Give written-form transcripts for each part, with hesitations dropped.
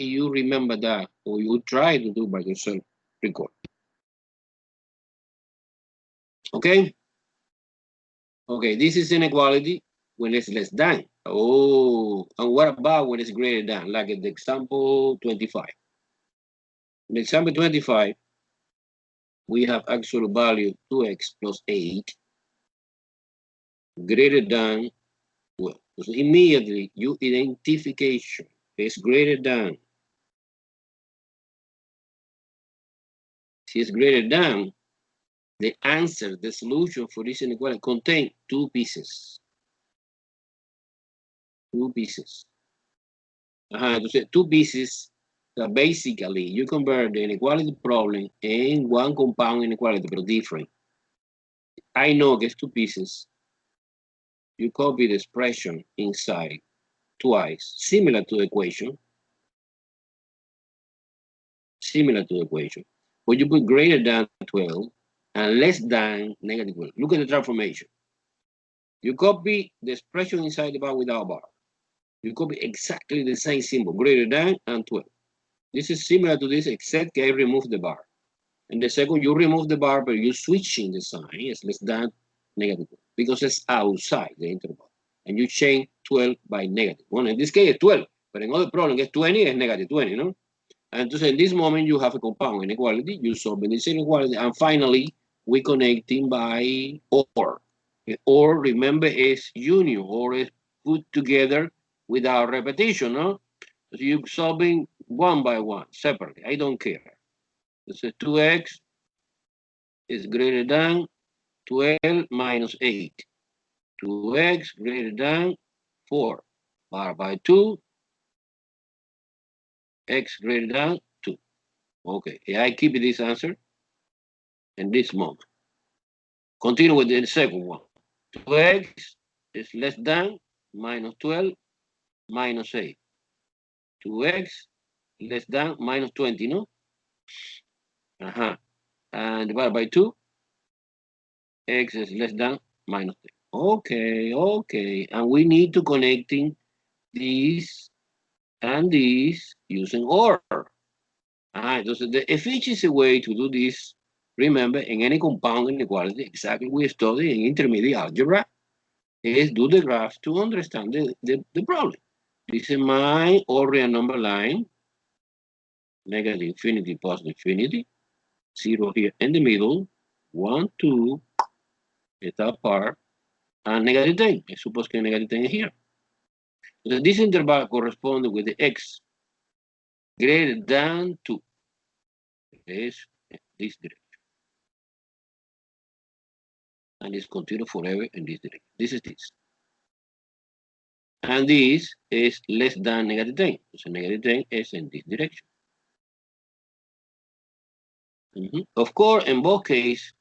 you remember that, or you try to do by yourself, record. Okay? Okay, this is inequality when it's less than. Oh, and what about when it's greater than? Like in the example 25. In example 25, we have actual value 2x plus 8 greater than 12. So immediately, you identification is greater than. Si it's greater than, the answer, the solution for this inequality contain two pieces. Two pieces. Entonces, two pieces, basically, you convert the inequality problem in one compound inequality, but different. I know que it's two pieces. You copy the expression inside twice, similar to the equation. Similar to the equation. But you put greater than 12 and less than negative 12. Look at the transformation. You copy the expression inside the bar without bar. You copy exactly the same symbol, greater than and 12. This is similar to this, except I remove the bar. And the second, you remove the bar, but you're switching the sign. It's less than negative 12, because it's outside the interval. And you change 12 by negative 1. In this case, it's 12. But in other problem, it's 20, it's negative 20, no? And so in this moment, you have a compound inequality. You solve this inequality. And finally, we connecting by OR. Or, remember, is union, or is put together without repetition, no? So you're solving one by one, separately. I don't care. This is 2x is greater than 12 minus 8. 2x greater than 4. Bar by 2. X greater than 2. Okay, I keep this answer in this moment. Continue with the second one. 2x is less than minus 12 minus 8. 2x less than minus 20, no? And divided by 2, x is less than minus 10. Okay. And we need to connecting these and these using OR. So the efficiency way to do this, remember, in any compound inequality, exactly we study in intermediate algebra, is do the graph to understand the problem. This is my real number line, negative infinity, positive infinity, 0 here in the middle, 1, 2, at that part, and negative 10. I suppose que negative 10 is here. So this interval corresponds with the x greater than 2. Is this direction. And it's continued forever in this direction. This is this. And this is less than negative 10. So negative 10 is in this direction. Of course, in both cases,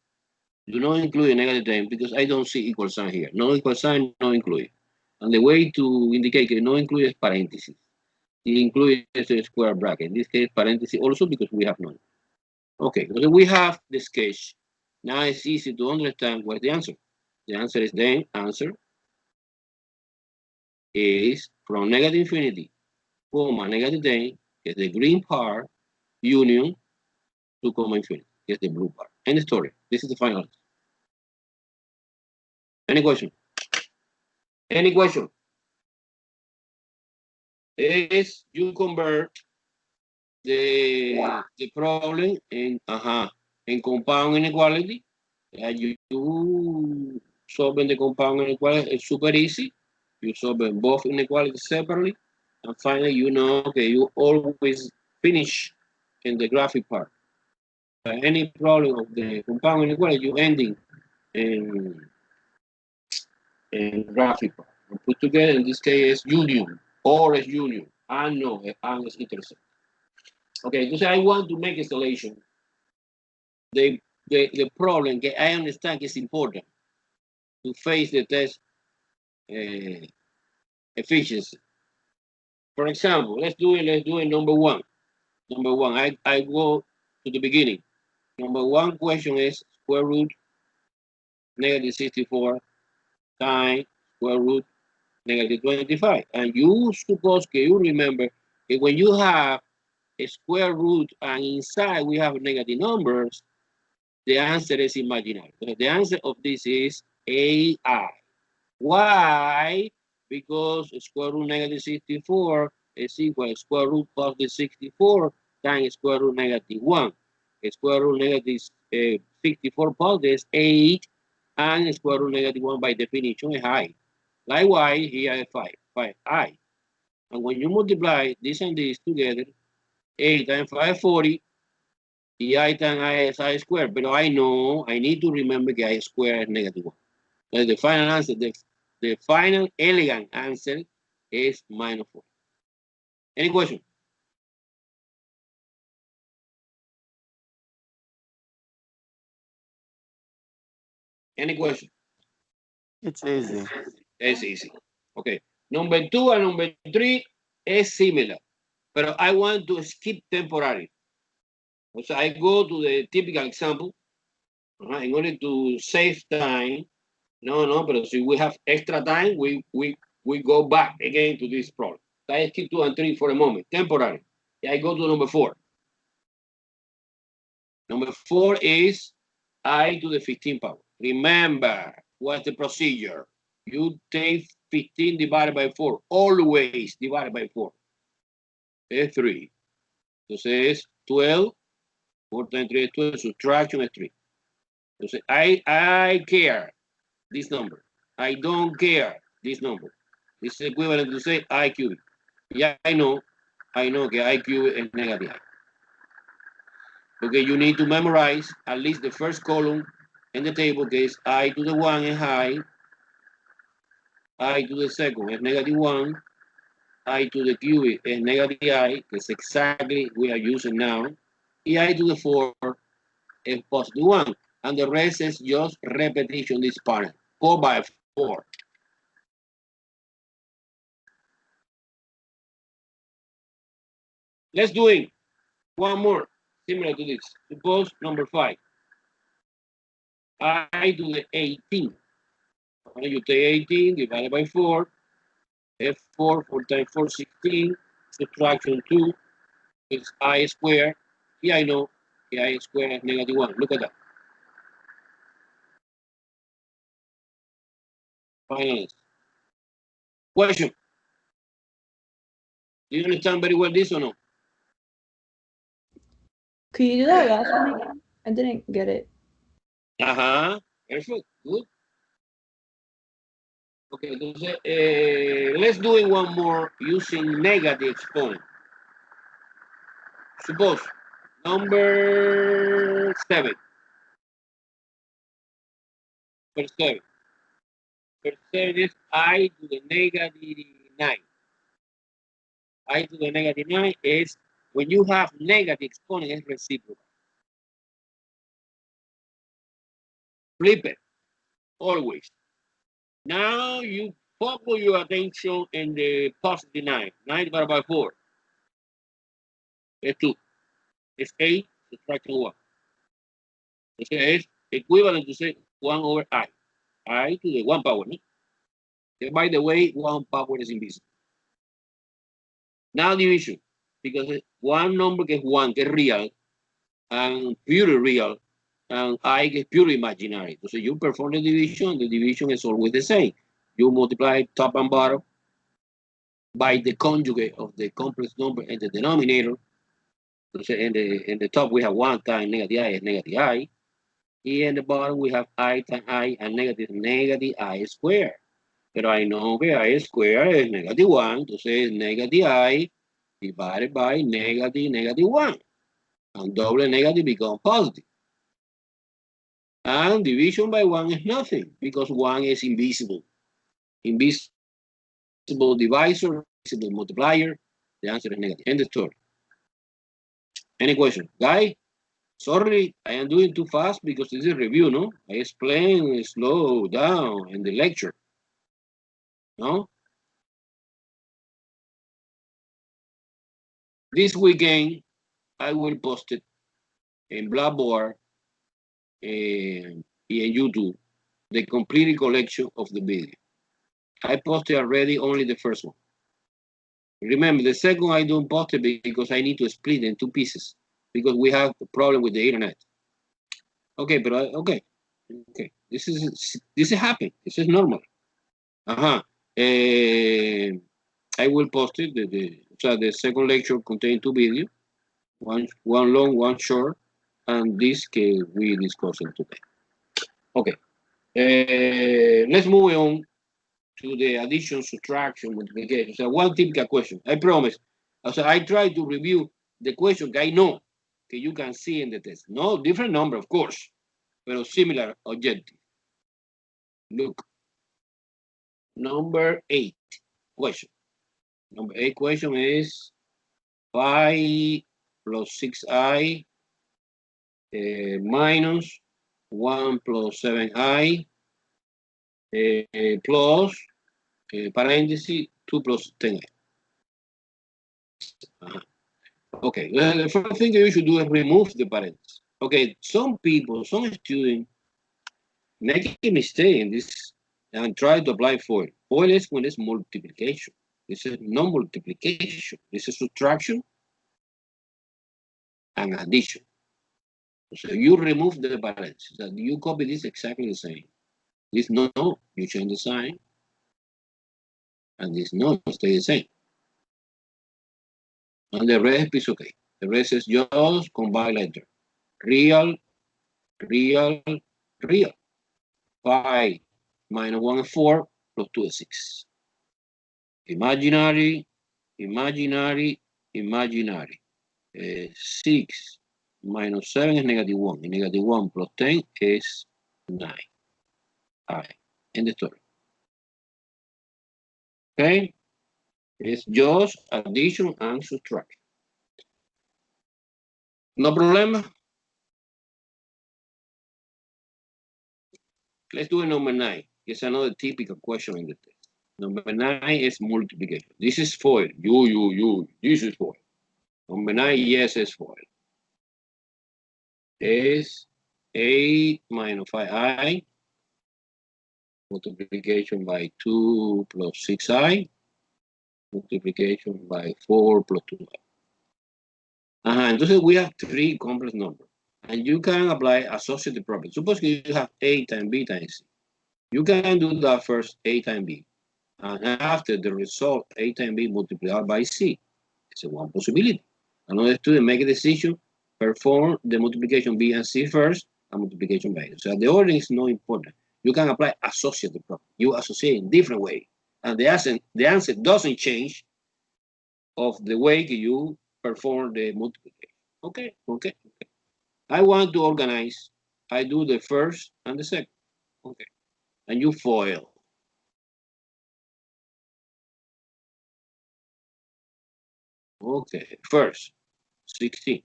do not include a negative 10 because I don't see equal sign here. No equal sign, no include. And the way to indicate that no include is parentheses. It includes a square bracket. In this case, parentheses also because we have none. Okay, so we have the sketch. Now it's easy to understand what's the answer. The answer is then answer is from negative infinity, comma, negative 10, is the green part, union to comma infinity, is the blue part. End of story. This is the final answer. Any question? Any question? Is you convert the problem in compound inequality. You solving the compound inequality is super easy. You solve both inequalities separately, and finally you know okay you always finish in the graphic part. Any problem of the compound inequality you ending in graphic part. And put together in this case union or is union. I know and is intersect. Okay, so I want to make installation. The problem I understand is important to face the test efficiency. For example, let's do it number one. Number one, I go to the beginning. Number one question is square root negative 64 times square root negative 25. And you suppose you remember that when you have a square root and inside we have negative numbers, the answer is imaginary. So the answer of this is AI. Why? Because square root negative 64 is equal to square root positive 64 times square root negative 1. Square root negative 64 positive is 8, and square root negative 1 by definition is I. Likewise, here is 5i. And when you multiply this and this together, 8 times 5 is 40, the I times I is I squared. But I know, I need to remember that I squared is negative 1. So the final answer, the final elegant answer is minus 4. Any question? Any question? It's easy. It's easy. Okay. Number 2 and number 3 is similar, but I want to skip temporary. So I go to the typical example in order to save time. No, but if we have extra time, we go back again to this problem. I skip 2 and 3 for a moment, temporary. I go to number 4. Number 4 is I to the 15 power. Remember, what's the procedure? You take 15 divided by 4, always divided by 4. Es 3. Entonces, 12, 4 times 3 is 12, subtraction is 3. Entonces, I care this number. I don't care this number. This is equivalent to say I cube. Yeah, I know que I cube is negative I. Okay, you need to memorize at least the first column in the table, que is I to the 1 is I to the second is negative 1, I to the cube is negative I, that's exactly we are using now, and I to the 4 is positive 1, and the rest is just repetition, this part, 4 by 4. Let's do it. One more, similar to this. Suppose number 5. I to the 18. You take 18 divided by 4. F4, 4 times 4, 16. Subtraction 2 is I squared. Here I know I squared is negative 1. Look at that. Final answer. Question. Do you understand very well this or no? Could you do that last one again? I didn't get it. Perfect. Good. Okay, entonces, let's do it one more using negative exponent. Suppose number 7. First 7. First 7 is I to the negative 9. I to the negative 9 is when you have negative exponent, it's reciprocal. Flip it, always. Now you focus your attention in the positive 9. 9 divided by 4 is 2. It's 8, subtraction 1. It's equivalent to say 1 over I. I to the 1 power. No? By the way, 1 power is invisible. Now division, because one number que es 1, que es real, and purely real, and I is purely imaginary. So you perform the division is always the same. You multiply top and bottom by the conjugate of the complex number in the denominator. So in the top we have 1 times negative I is negative I. Here in the bottom we have I times I and negative I squared. Pero I know que I squared is negative 1. Entonces negative I divided by negative 1. And double negative becomes positive. And division by 1 is nothing because 1 is invisible. Invisible divisor, invisible multiplier. The answer is negative. End the story. Any question? Guy? Sorry, I am doing too fast because this is a review, no? I explain slow down in the lecture. No? This weekend, I will post it in Blackboard and in YouTube, the complete collection of the video. I posted already only the first one. Remember, the second I don't post it because I need to split in two pieces because we have a problem with the internet. Okay, but okay. This is happy. This is normal. Uh-huh. I will post it. So the second lecture contains two videos, one long, one short, and this case we discussed today. Okay. Let's move on to the addition, subtraction, multiplication. So one typical question. I promise. So I try to review the question I know that you can see in the test. No different number, of course, but similar objective. Look, number 8 question. Number 8 question is 5 plus 6i minus 1 plus 7i plus parenthesis 2 plus 10i. Okay, well, the first thing you should do is remove the parentheses. Okay, some people, some students make a mistake in this and try to apply FOIL. FOIL is when it's multiplication. This is no multiplication. This is subtraction and addition. So you remove the parentheses. And you copy this exactly the same. This no, you change the sign. And this no, stay the same. And the rest is okay. The rest is just combine letter. Real, real, real. 5 minus 1 is 4 plus 2 is 6. Imaginary, imaginary, imaginary. 6 minus 7 is negative 1. And negative 1 plus 10 is 9. All right, end the story. Okay? It's just addition and subtraction. No problem? Let's do number 9. It's another typical question in the test. Number 9 is multiplication. This is FOIL. You. This is FOIL. Number 9, yes, is FOIL. Is 8 minus 5i multiplication by 2 plus 6i multiplication by 4 plus 2i. Entonces we have 3 complex numbers. And you can apply associative property. Suppose you have A times B times C. You can do that first, A times B. And after the result, A times B multiplied by C. It's a one possibility. Another student make a decision, perform the multiplication B and C first, and multiplication by A. So the order is not important. You can apply associative property. You associate in different way. And the answer doesn't change of the way you perform the multiplication. Okay. I want to organize. I do the first and the second. Okay. And you FOIL. Okay. First, 16.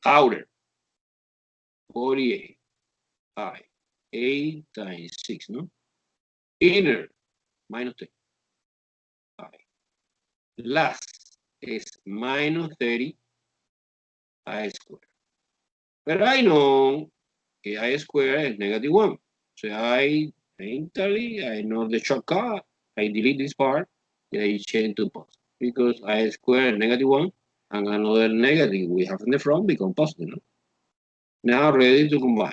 Outer, 48. I. 8 times 6, no? Inner, minus 10. I. Last is minus 30 I squared. But I know I squared is negative 1. So I know the shortcut. I delete this part. I change to positive. Because I squared negative 1 and another negative we have in the front become positive. No? Now ready to combine.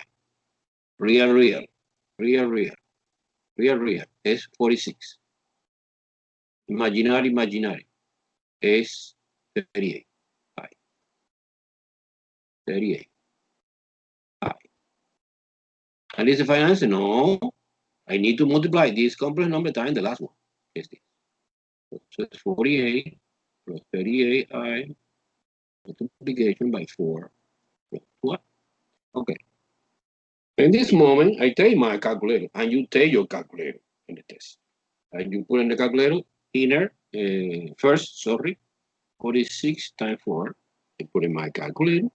Real is 46. Imaginary is 38. 38. And this is the final answer? No. I need to multiply this complex number times the last one. Is this. So it's 48 plus 38i multiplication by 4 plus 2i. Okay. In this moment, I take my calculator and you take your calculator in the test. And you put in the calculator inner, first, 46 times 4. I put in my calculator.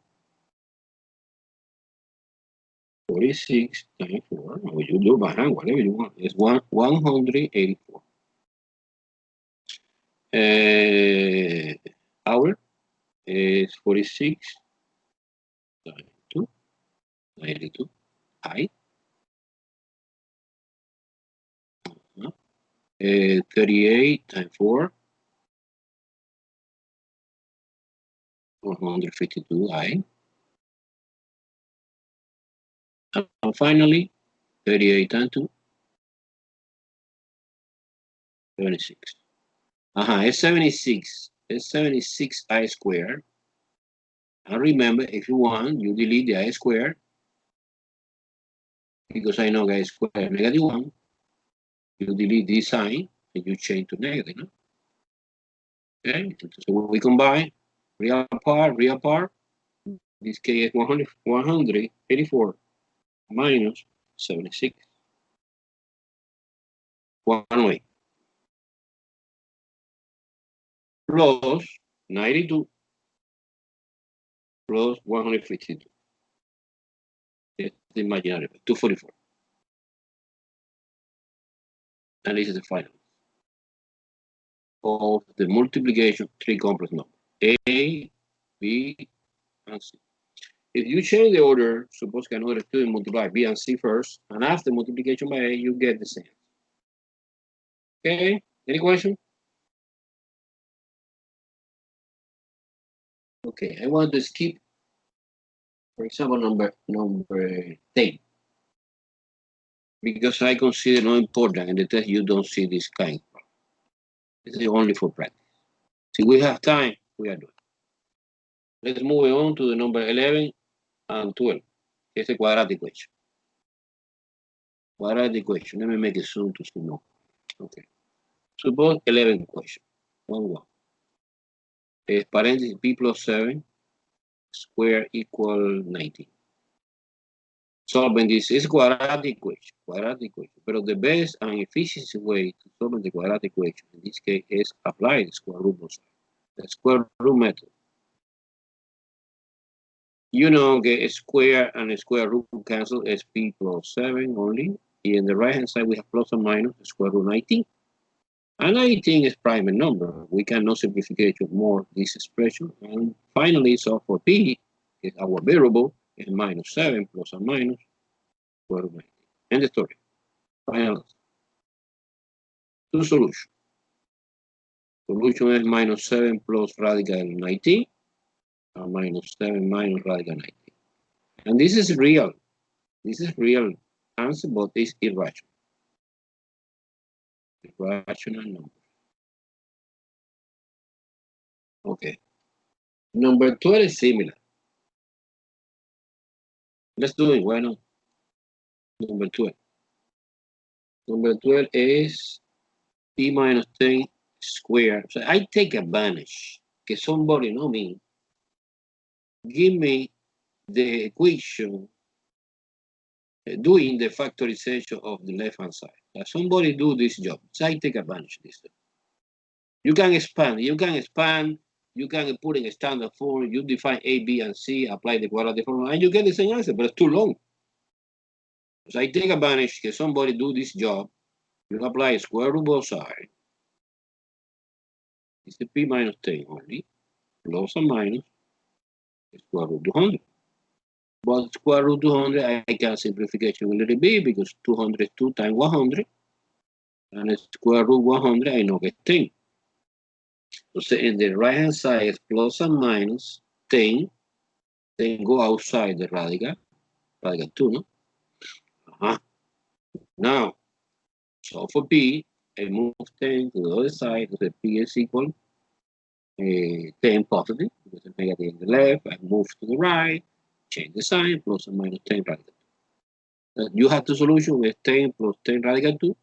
46 times 4, or you do by hand, whatever you want. It's 184. Hour is 46 times 2, 92. I. 38 times 4, 152i. And finally, 38 times 2, 76. It's 76. It's 76i squared. And remember, if you want, you delete the I squared, because I know I squared negative 1. You delete this sign, and you change to negative. No? Okay, so we combine real part. This case is 184 minus 76. One way. Plus 92 plus 152. It's the imaginary 244. And this is the final of the multiplication three complex numbers, A, B, and C. If you change the order, suppose another student multiply B and C first, and after multiplication by A, you get the same. Okay, any question? Okay, I want to skip, for example, number 10. Because I consider not important in the test, you don't see this kind. This is only for practice. See, we have time, we are doing. Let's move on to the number 11 and 12. It's a quadratic equation. Quadratic equation. Let me make it soon to see no. Okay. Suppose 11 equation. 1. Parenthesis b plus 7 square equal 19. Solving this is quadratic equation. But the best and efficient way to solve the quadratic equation in this case is apply the square root both sides. The square root method. You know, get a square and a square root cancel is p plus 7 only. In the right hand side, we have plus or minus square root 19. And 19 is prime number. We cannot simplification more this expression. And finally, so for p is our variable is minus 7 plus or minus square root 19. End the story. Final. Two solution. Solution is minus 7 plus radical 19. And minus 7 minus radical 19. And this is real. This is real answer, but it's irrational. Irrational number. Okay. Number 12 is similar. Let's do it. Why not? Number 12. Number 12 is p minus 10 squared. So I take advantage that somebody, not me, give me the equation doing the factorization of the left hand side. Somebody do this job. So I take advantage of this. You can expand. You can put in a standard form. You define A, B, and C, apply the quadratic formula, and you get the same answer, but it's too long. So I take advantage that somebody do this job. You apply square root both sides. It's the p minus 10 only, plus or minus square root 200. But square root 200, I can simplification a little bit because 200 is 2 times 100. And square root 100, I know get 10. So in the right hand side is plus and minus 10. Then go outside the radical 2, no? Now, so for p, I move 10 to the other side, so the p is equal 10 positive, because the negative in the left, I move to the right, change the sign, plus or minus 10 radical 2. You have the solution with 10 plus 10 radical 2,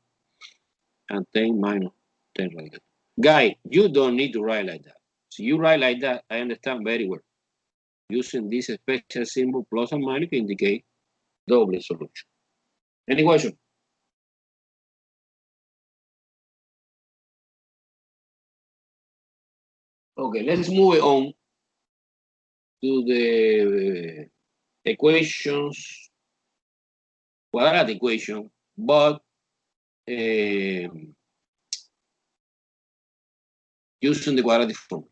and 10 minus 10 radical 2. Guy, you don't need to write like that. So you write like that, I understand very well. Using this special symbol, plus and minus, to indicate double solution. Any question? Okay, let's move on to the equations, quadratic equation, but using the quadratic formula.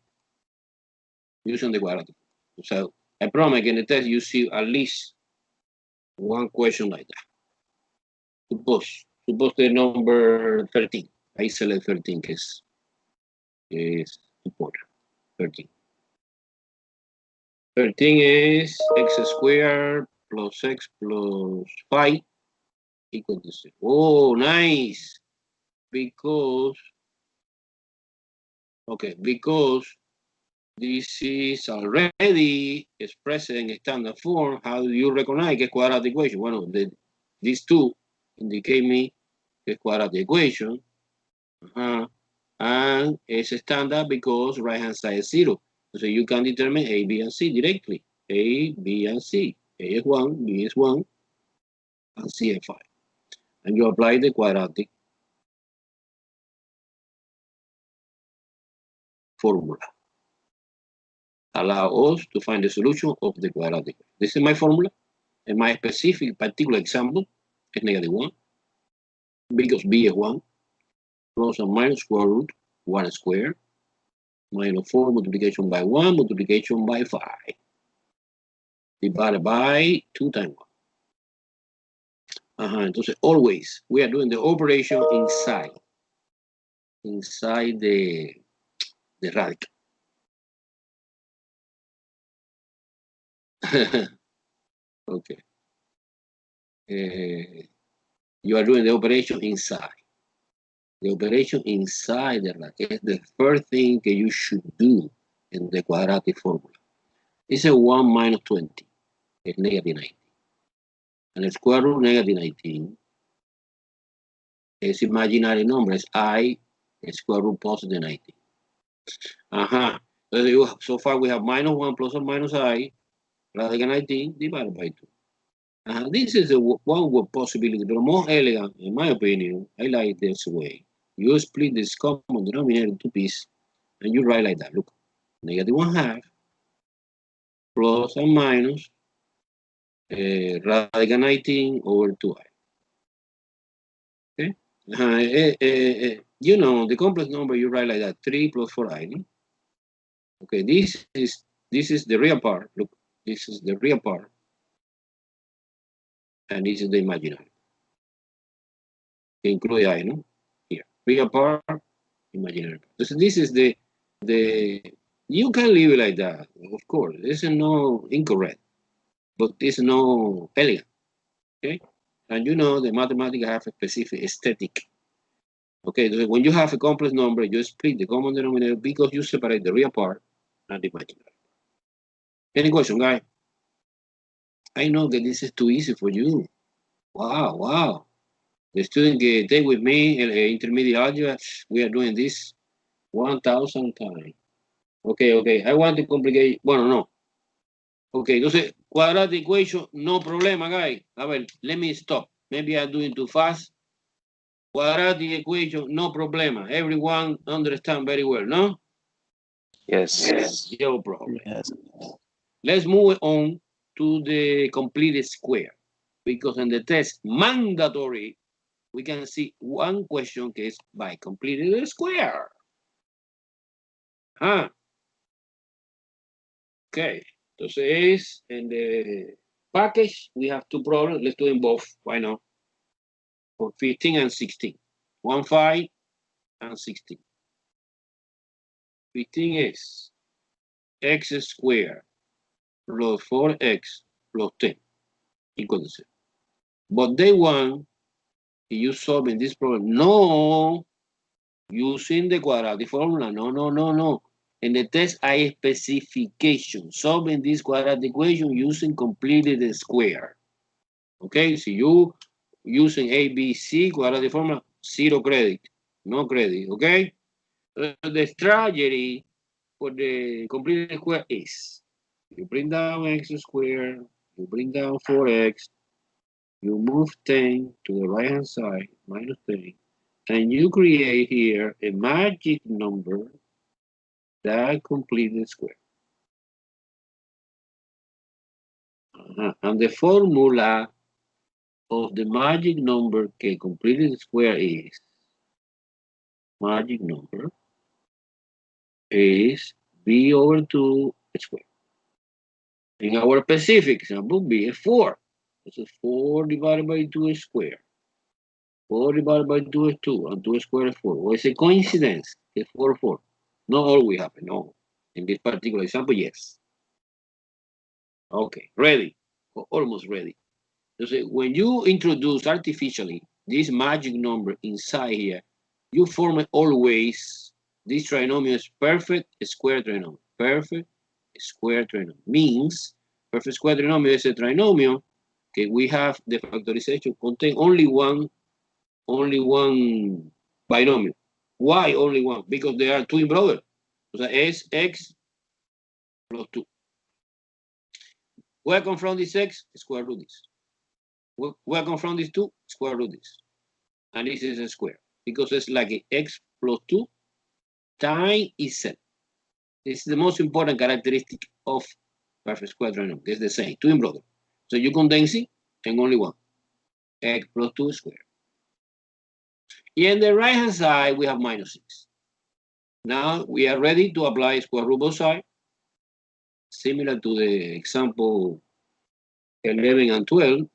So I promise in the test you see at least one question like that. Suppose the number 13. I select 13 because is important. 13. 13 is x squared plus x plus 5 equal to 0. Oh, nice. Because, okay, because this is already expressed in standard form. How do you recognize que es quadratic equation? Bueno, these two indicate me que es quadratic equation. And it's standard because right hand side is 0. So you can determine A, B, and C directly. A, B, and C. A is 1, B is 1, and C is 5. And you apply the quadratic formula. Allow us to find the solution of the quadratic. This is my formula. In my specific particular example, is -1, because B is 1, plus and minus square root 1 squared, minus 4 multiplication by 1, multiplication by 5, divided by 2 times 1. Entonces, always, we are doing the operation inside the radical. Okay. You are doing the operation inside. The operation inside the radical is the first thing that you should do in the quadratic formula. It's a 1 minus 20. It's negative 19. And the square root of negative 19 is imaginary numbers. I square root positive 19. So far we have minus 1 plus or minus I radical 19 divided by 2. This is one possibility, but more elegant, in my opinion. I like this way. You split this common denominator into pieces, and you write like that. Look, negative 1/2 plus and minus radical 19 over 2i. Okay? You know, the complex number, you write like that, 3 plus 4i. Okay, this is the real part. Look, this is the real part. And this is the imaginary. Include I, no? Here. Real part, imaginary part. So this is the you can leave it like that, of course. This is no incorrect, but it's no elegant. Okay? And you know the mathematics have a specific aesthetic. Okay, so when you have a complex number, you split the common denominator because you separate the real part and the imaginary. Any question, guys? I know that this is too easy for you. Wow. The student que take with me intermediate algebra, we are doing this 1,000 times. Okay. I want to complicate. Bueno, no. Okay, entonces, quadratic equation, no problema, guys. A ver, let me stop. Maybe I'm doing too fast. Quadratic equation, no problema. Everyone understand very well, no? Yes. No problem. Yes. Let's move on to the completed square. Because in the test, mandatory, we can see one question que es by completing the square. Okay, entonces in the package, we have two problems. Let's do them both. Why not? For 15 and 16. 1, 5, and 16. 15 is x squared plus 4x plus 10 equal to 0. But they want you solving this problem. No, using the quadratic formula. No. In the test, I specification. Solving this quadratic equation using completely the square. Okay, so you using ABC quadratic formula, 0 credit. No credit, okay? The strategy for the completed square is you bring down x squared, you bring down 4x, you move 10 to the right hand side, minus 10, and you create here a magic number that completes the square. And the formula of the magic number que completes the square is magic number is b over 2 squared. In our specific example, b is 4. This is 4 divided by 2 squared. 4 divided by 2 is 2, and 2 squared is 4. Well, it's a coincidence. It's 4, 4. Not always happen, no. In this particular example, yes. Okay, ready. Almost ready. So when you introduce artificially this magic number inside here, you form always this trinomial is perfect square trinomial. Perfect square trinomial means perfect square trinomial is a trinomial. Okay, we have the factorization contain only one binomial. Why only one? Because they are twin brothers. So S x plus 2. Where come from this x? Square root this. Where come from this 2? Square root this. And this is a square. Because it's like a x plus 2 times itself. This is the most important characteristic of perfect square trinomial. It's the same, twin brother. So you condense it and only one. X plus 2 squared. And on the right hand side, we have minus 6. Now we are ready to apply square root both sides. Similar to the example 11 and 12.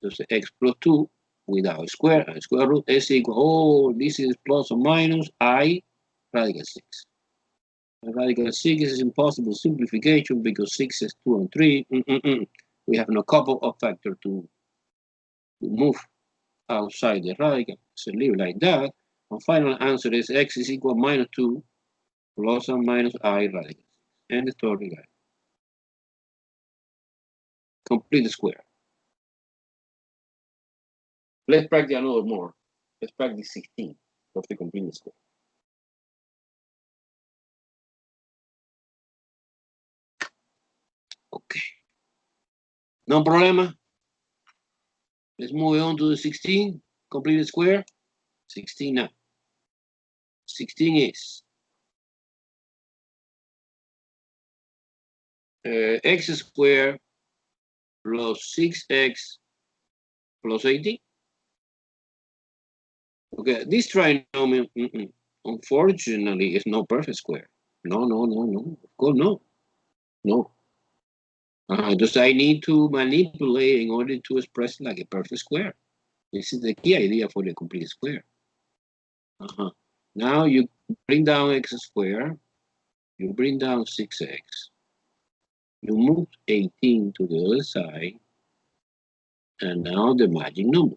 So x plus 2 without square and square root is equal, this is plus or minus I radical 6. And radical 6 is impossible simplification because 6 is 2 and 3. We have no couple of factors to move outside the radical. So leave it like that. And final answer is x is equal minus 2 plus or minus I radical 6. And the story, guys. Complete the square. Let's practice another more. Let's practice 16 of the complete square. Okay. No problema. Let's move on to the 16. Complete the square. 16 now. 16 is x squared plus 6x plus 18. Okay, this trinomial, unfortunately, is not perfect square. No. Of course, no. No. Just I need to manipulate in order to express like a perfect square. This is the key idea for the complete square. Now you bring down x squared. You bring down 6x. You move 18 to the other side. And now the magic number.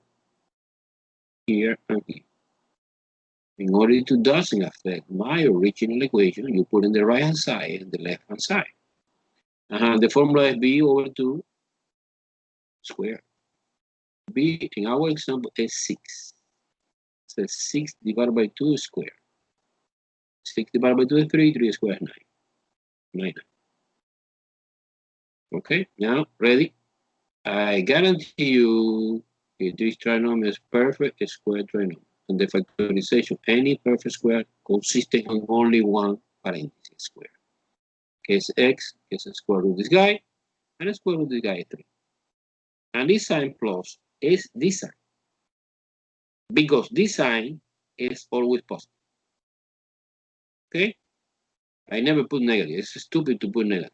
Here and here. In order to doesn't affect my original equation, you put in the right hand side and the left hand side. The formula is b over 2 squared. B in our example is 6. So 6 divided by 2 is squared. 6 divided by 2 is 3, 3 squared is 9. 9. Okay, now ready? I guarantee you this trinomial is perfect square trinomial. And the factorization, any perfect square consisting of only one parenthesis square. Case x is the square root of this guy, and the square root of this guy is 3. And this sign plus is this sign. Because this sign is always positive. Okay? I never put negative. It's stupid to put negative.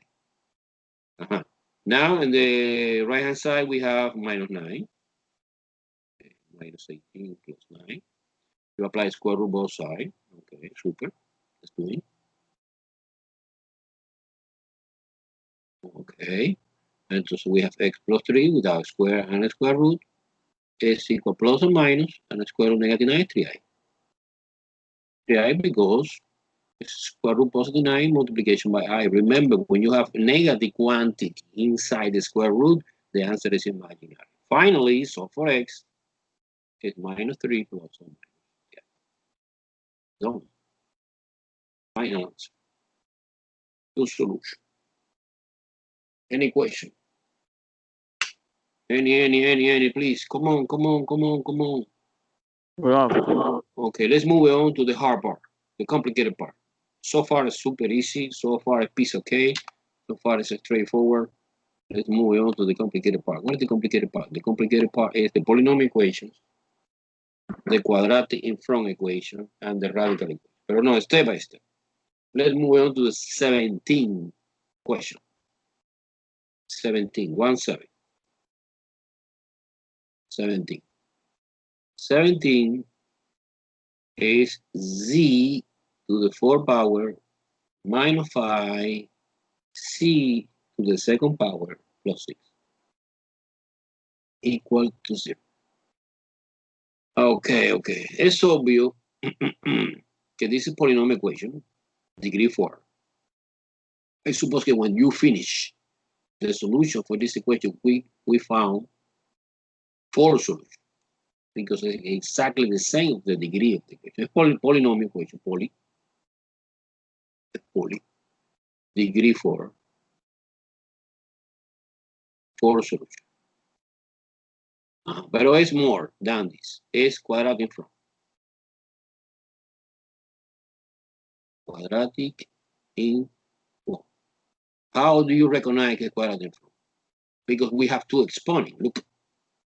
Now, in the right-hand side, we have minus 9. Okay, minus 18 plus 9. You apply square root both sides. Okay, super. Let's do it. Okay. And so we have x plus 3 without square and a square root is equal plus or minus and the square root negative 9 is 3i. 3i because it's square root positive 9 multiplication by i. Remember, when you have a negative quantity inside the square root, the answer is imaginary. Finally, so for x, it's minus 3 plus or minus. Yeah. Done. Final answer. Good solution. Any question? Any, please. Come on. Okay, let's move on to the hard part, the complicated part. So far, it's super easy. So far, a piece of cake. So far, it's straightforward. Let's move on to the complicated part. What is the complicated part? The complicated part is the polynomial equations, the quadratic in front equation, and the radical equation. But no, step by step. Let's move on to the 17 question. 17, 1 7. 17. 17 is z to the 4th power minus 5 c to the 2nd power plus 6 equal to 0. Okay. Es obvio que this is polynomial equation, degree 4. I suppose that when you finish the solution for this equation, we found 4 solutions because it's exactly the same of the degree of the equation. It's polynomial equation, poly, degree 4 solutions. Pero it's more than this. It's quadratic form. Quadratic in form. How do you recognize a quadratic form? Because we have two exponents. Look,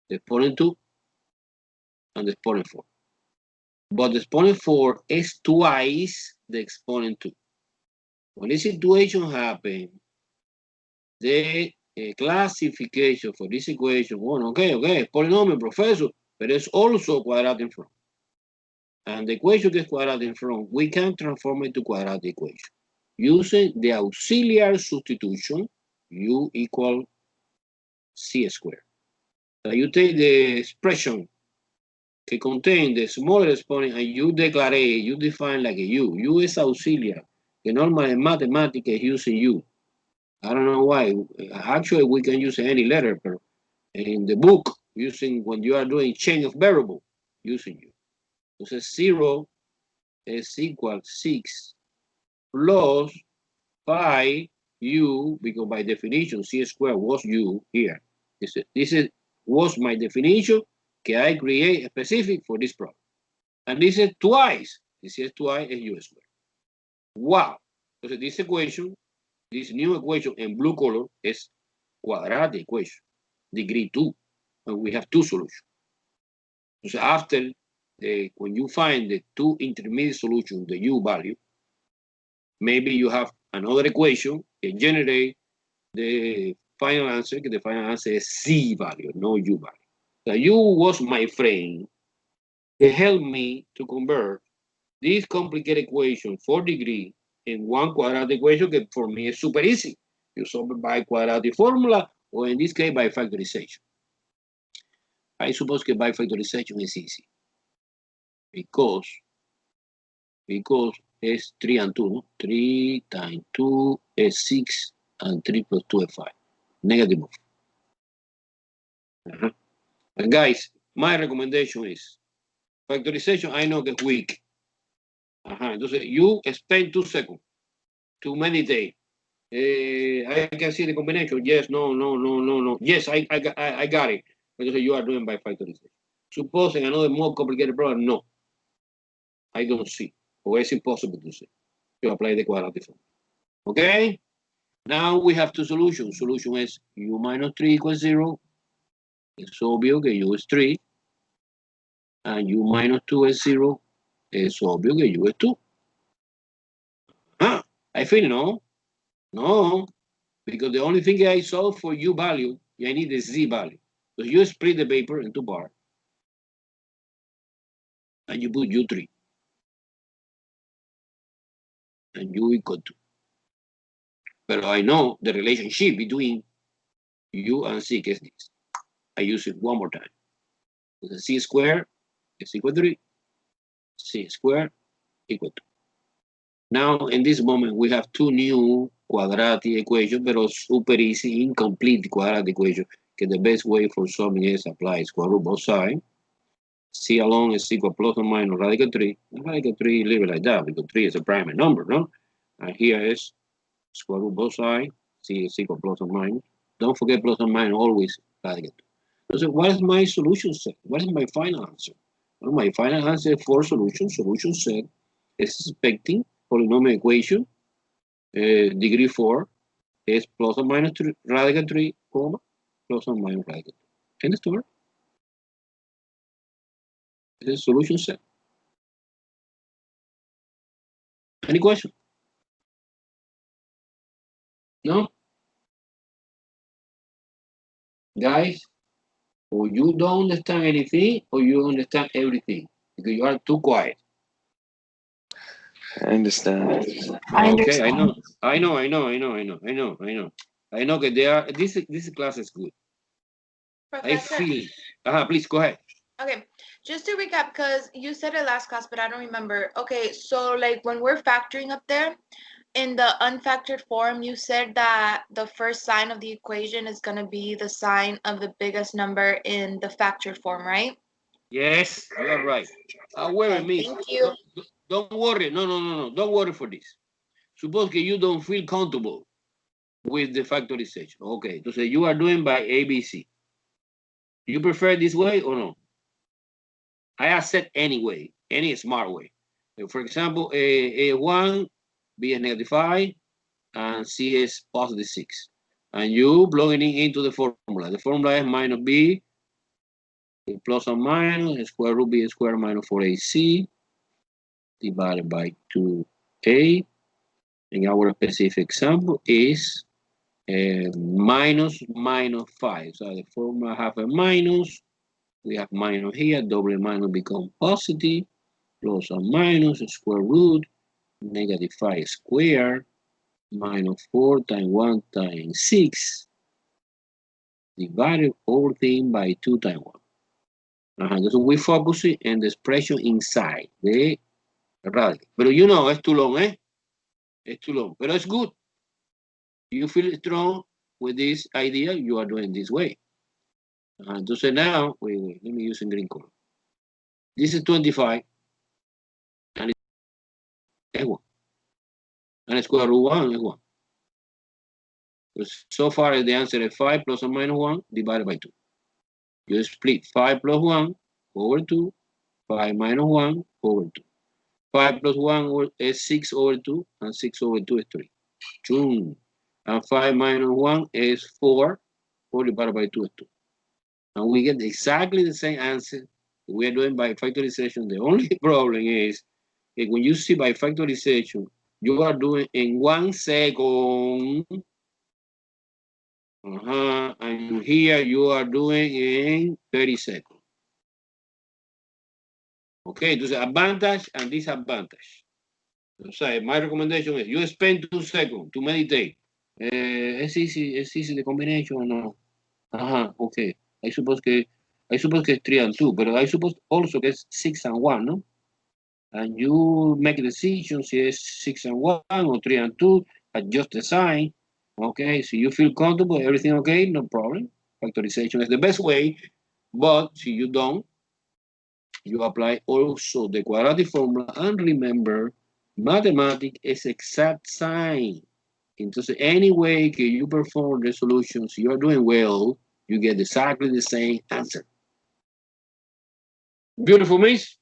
the exponent 2 and the exponent 4. But the exponent 4 is twice the exponent 2. When this situation happens, the classification for this equation, well, okay, it's polynomial, professor, but it's also quadratic form. And the equation is quadratic form, we can transform it to quadratic equation using the auxiliary substitution, u equal c squared. So you take the expression que contain the smaller exponent and you define like a u. U is auxiliary. The normal in mathematics is using u. I don't know why. Actually, we can use any letter, but in the book, using when you are doing change of variable, using u. So 0 is equal 6 plus 5u, because by definition, c squared was u here. This was my definition que I create specific for this problem. And this is twice. This is twice is u squared. Wow. So this equation, this new equation in blue color is quadratic equation, degree 2. And we have two solutions. So after, when you find the two intermediate solutions, the u value, maybe you have another equation that generate the final answer, the final answer is c value, no u value. So u was my friend to help me to convert this complicated equation 4 degree in one quadratic equation that for me is super easy. You solve it by quadratic formula, or in this case by factorization. I suppose that by factorization is easy because it's 3 and 2, no? 3 times 2 is 6 and 3 plus 2 is 5. Negative of. And guys, my recommendation is factorization. I know that weak. Entonces, you spend 2 seconds to meditate. I can see the combination. Yes, no. Yes, I got it. Because you are doing by factorization. Supposing another more complicated problem, no. I don't see. Or it's impossible to see. You apply the quadratic form. Okay? Now we have two solutions. Solution is u minus 3 equals 0. It's obvious that u is 3. And u minus 2 is 0. It's obvious that u is 2. I feel no. No. Because the only thing I solve for u value, I need the z value. So you split the paper into parts. And you put u3. And u equal to. But I know the relationship between u and c is this. I use it one more time. The c squared is equal to 3. C squared equal to. Now, in this moment, we have two new quadratic equations, but super easy, incomplete quadratic equation. Okay, the best way for solving is apply square root both sides. C alone is equal plus or minus radical 3. And radical 3, leave it like that because 3 is a prime number, no? And here is square root both sides. C is equal plus or minus. Don't forget plus or minus always radical 2. So what is my solution set? What is my final answer? Well, my final answer for solution set is expecting polynomial equation, degree 4 is plus or minus 3, radical 3, comma, plus or minus radical 2. End of story. This is solution set. Any question? No? Guys? Or you don't understand anything, or you understand everything because you are too quiet. I understand. Okay, I know. I know that they are. This class is good. I Professor, feel. Please go ahead. okay, just to recap, because you said it last class, but I don't remember. Okay, so like when we're factoring up there, in the unfactored form, you said that the first sign of the equation is going to be the sign of the biggest number in the factored form, right? Yes, you are right. However, Okay, miss, thank you. don't worry. No. Don't worry for this. Suppose that you don't feel comfortable with the factorization. Okay, so say you are doing by ABC. You prefer this way or no? I accept any way, any smart way. For example, A1, B is -5, and C is +6. And you plug it into the formula. The formula is minus B, plus or minus, square root B squared minus 4AC divided by 2A. And our specific example is minus 5. So the formula have a minus. We have minus here. Double minus become positive. Plus or minus square root -5 squared minus 4 times 1 times 6 divided everything by 2 times 1. Entonces we focus in the expression inside the radical. Pero you know, it's too long, eh? It's too long. But it's good. You feel strong with this idea, you are doing this way. Entonces now, wait, let me use in green color. This is 25, and it's 1. And square root 1 is 1. So far, the answer is 5 plus or minus 1 divided by 2. You split 5 plus 1 over 2, 5 minus 1 over 2. 5 plus 1 is 6 over 2, and 6 over 2 is 3. 2. And 5 minus 1 is 4. 4 divided by 2 is 2. And we get exactly the same answer we are doing by factorization. The only problem is that when you see by factorization, you are doing in 1 second. And here you are doing in 30 seconds. Okay, entonces advantage and disadvantage. So my recommendation is you spend 2 seconds to meditate. It's easy the combination or no? Okay. I suppose que it's 3 and 2, but I suppose also que it's 6 and 1, no? And you make a decision si it's 6 and 1 or 3 and 2, adjust the sign. Okay, so you feel comfortable, everything okay, no problem. Factorization is the best way, but if you don't, you apply also the quadratic formula, and remember, mathematics is exact sign. Entonces, any way que you perform the solutions, you are doing well, you get exactly the same answer. Beautiful, miss?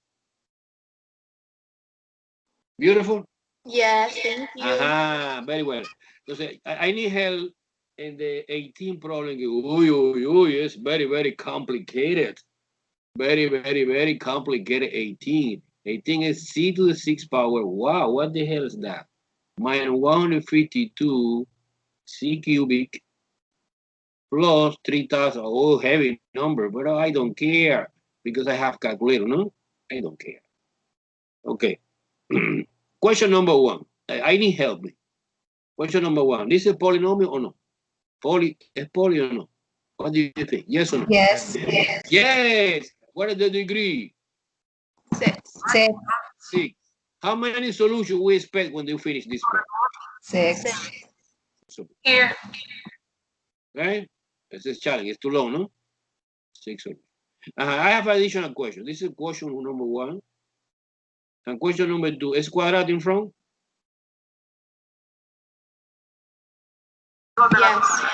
Beautiful? Yes, thank you. Very well. Entonces, I need help in the 18 problem. It's very complicated. Very complicated 18. 18 is C to the 6th power. Wow, what the hell is that? Minus 152 C cubic plus 3,000. Oh, heavy number, but I don't care because I have calculator, no? I don't care. Okay. Question number 1. I need help. Question number 1. This is a polynomial or no? Is poly or no? What do you think? Yes or no? Yes. Yes. What is the degree? 6. 6. How many solutions we expect when you finish this part? 6. So, Here. right? This is challenge. It's too long, no? 6 solutions. I have additional question. This is question number 1. And question number 2. Is quadratic in front? Yes.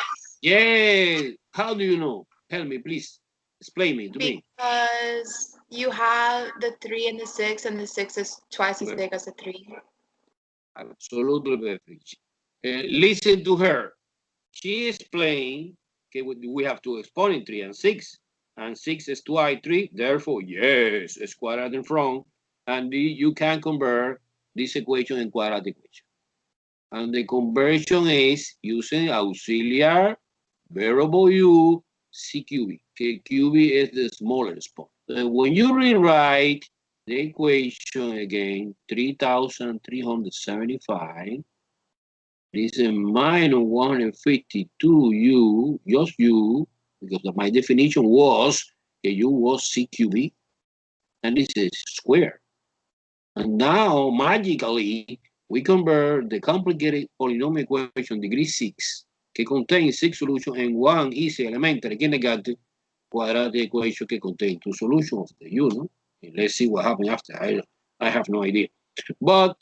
Yes. How do you know? Help me, please. Explain me to me. Because you have the 3 and the 6, and the 6 is twice as big as the 3. Absolutely perfect. Listen to her. She explained okay, we have two exponents, 3 and 6. And 6 is twice 3. Therefore, yes, it's quadratic in front. And you can convert this equation in quadratic equation. And the conversion is using auxiliary variable u C cubic. Okay, cubic is the smallest part. When you rewrite the equation again, 3,375, this is minus 152u, just u, because my definition was that u was C cubic, and this is square. And now, magically, we convert the complicated polynomial equation degree 6, que contains 6 solutions, and one easy elementary kindergarten quadratic equation que contains 2 solutions of the u, no? And let's see what happens after. I have no idea. But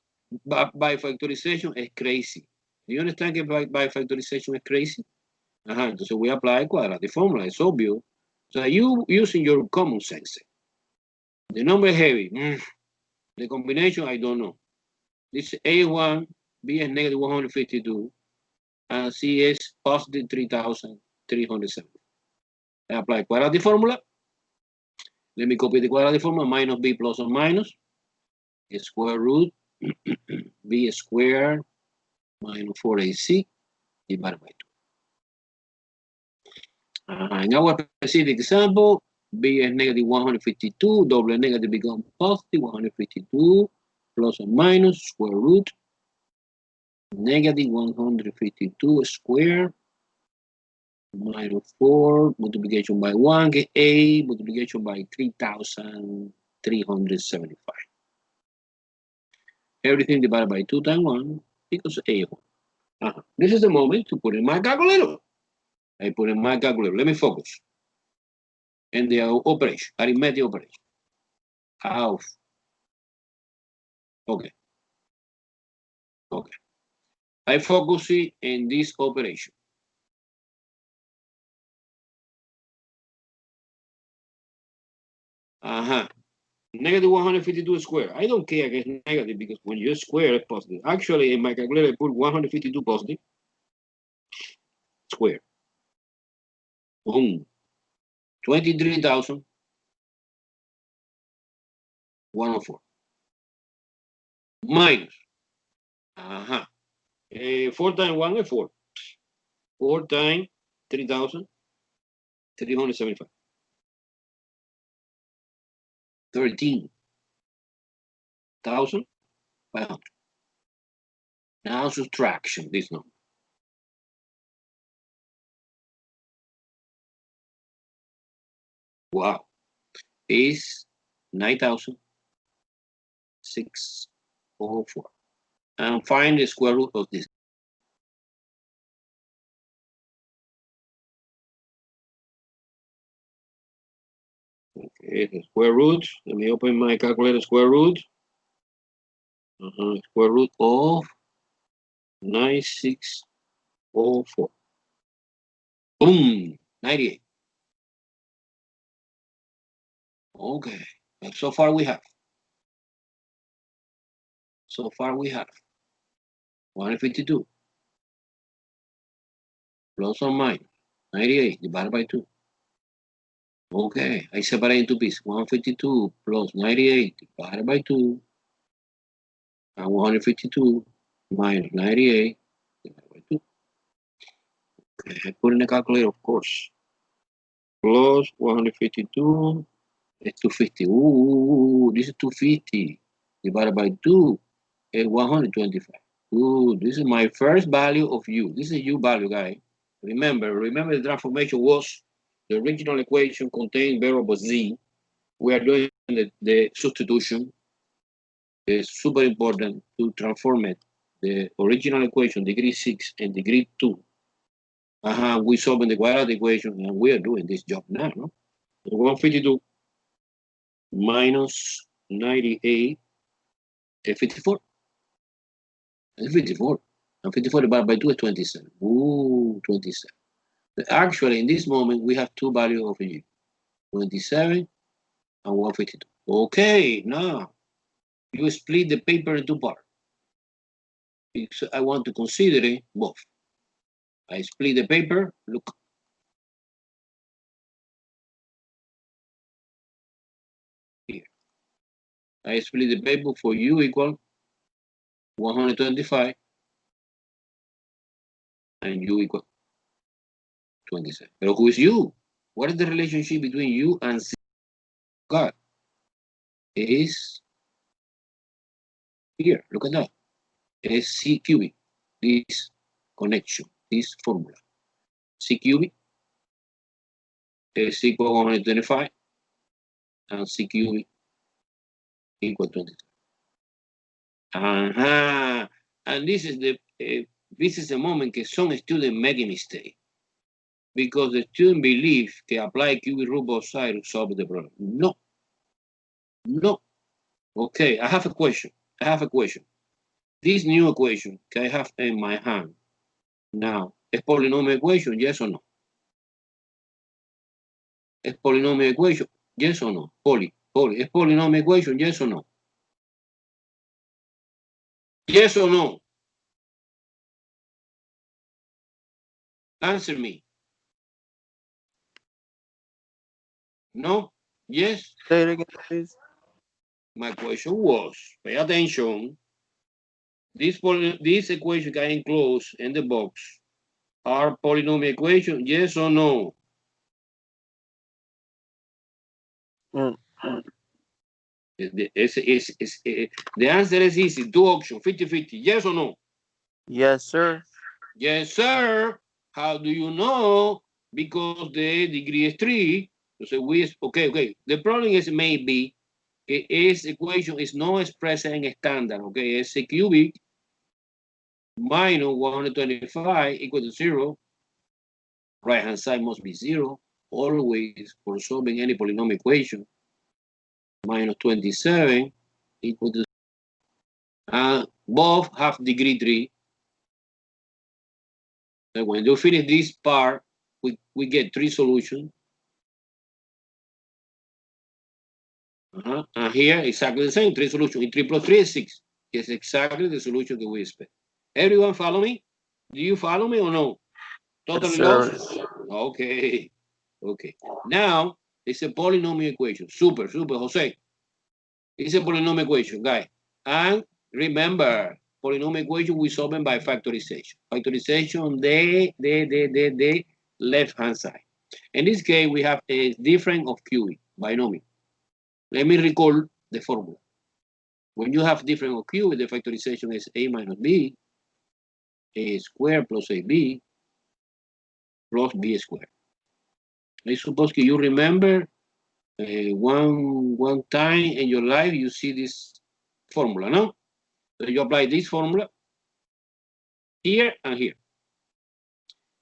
by factorization is crazy. Do you understand that by factorization is crazy? Entonces we apply quadratic formula, it's obvious. So you using your common sense. The number is heavy. The combination, I don't know. This is A1, B is negative 152, and C is positive 3,307. I apply quadratic formula. Let me copy the quadratic formula, minus B plus or minus, square root, B squared minus 4AC divided by 2. In our specific example, B is negative 152, double negative becomes positive 152, plus or minus square root, negative 152 squared, minus 4, multiplication by 1, get A, multiplication by 3,375. Everything divided by 2 times 1 equals A1. This is the moment to put in my calculator. I put in my calculator. Let me focus. And the operation, arithmetic operation. Half. Okay. Okay. I focus in this operation. Negative 152 square. I don't care against negative because when you square it's positive. Actually, in my calculator, I put 152 positive square. Boom. 23,104. Minus. 4 times 1 is 4. 4 times 3,375. 13,500. Now subtraction, this number. Wow. Is 9,604. And find the square root of this. Okay, the square root. Let me open my calculator. Square root. Square root of 9,604. Boom, 98. Okay, and so far we have. 152 plus or minus 98 divided by 2. Okay, I separate into pieces. 152 plus 98 divided by 2. And 152 minus 98 divided by 2. Okay, I put in the calculator, of course. Plus 152 is 250. Ooh, this is 250 divided by 2 is 125. Ooh, this is my first value of u. This is u value, guys. Remember the transformation was the original equation contained variable z. We are doing the substitution. It's super important to transform it. The original equation, degree 6 and degree 2. We solving the quadratic equation, and we are doing this job now, no? 152 minus 98 is 54. It's 54. And 54 divided by 2 is 27. Ooh, 27. Actually, in this moment, we have two values of u. 27 and 152. Okay, now you split the paper into parts. Because I want to consider it both. I split the paper, look. Here. I split the paper for u equal 125 and u equal 27. But who is u? What is the relationship between U and C? God is here. Look at that. Is C cubic. This connection, this formula. C cubic is equal to 125 and C cubic equal to 23. And this is the moment that some students make a mistake because the student believe that apply cubic root both sides to solve the problem. No. Okay, I have a question. This new equation that I have in my hand now is polynomial equation, yes or no? Es polynomial equation, yes or no? Poly. Es polynomial equation, yes or no? Yes or no? Answer me. No? Yes? Say it again, please. My question was, pay attention, this equation that I enclose in the box are polynomial equation, yes or no? The answer is easy, two options, 50-50, yes or no? Yes, sir. Yes, sir. How do you know? Because the degree is 3. So okay. The problem is maybe its equation is not expressed in standard, okay? It's a cubic minus 125 equal to 0. Right-hand side must be 0. Always for solving any polynomial equation. Minus 27 equal to 0. Both have degree 3. So when you finish this part, we get 3 solutions. And here, exactly the same, 3 solutions. In 3 plus 3 is 6. It's exactly the solution that we expect. Everyone follow me? Do you follow me or no? Totally Yes, lost? Okay. Now, it's a polynomial equation. Super, Jose. It's a polynomial equation, guys. And remember, polynomial equation we solve them by factorization. Factorization on the left-hand side. In this case, we have a difference of cubic, binomial. Let me recall the formula. When you have difference of cubic, the factorization is a minus b, a squared plus ab plus b squared. I suppose you remember one time in your life you see this formula, no? So you apply this formula here and here.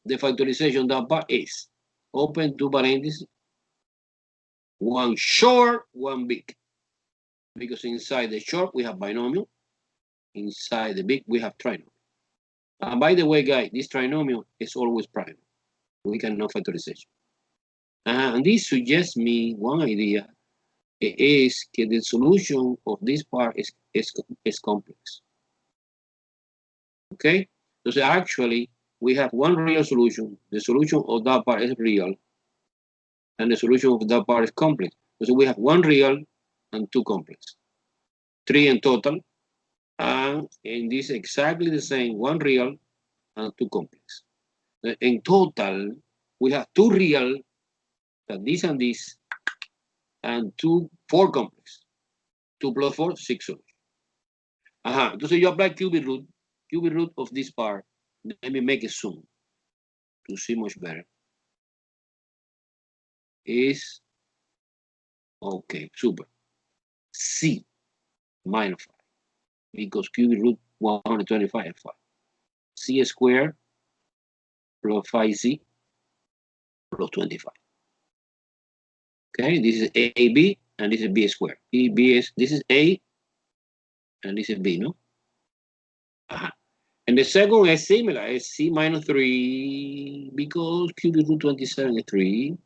The factorization that part is open two parentheses, one short, one big. Because inside the short we have binomial, inside the big we have trinomial. And by the way, guys, this trinomial is always prime. We can know factorization. And this suggests me one idea is that the solution of this part is complex. Okay? So actually, we have one real solution. The solution of that part is real. And the solution of that part is complex. So we have one real and two complex. 3 in total. And in this exactly the same, one real and two complex. In total, we have two real, this and this, and 4 complex. 2 plus 4, 6 solutions. Entonces you apply cubic root of this part. Let me make a zoom to see much better. Is, okay, super. C minus 5. Because cubic root 125 is 5. C squared plus 5c plus 25. Okay, this is AB and this is B squared. This is A and this is B, no? And the second is similar, it's C minus 3 because cubic root 27 is 3.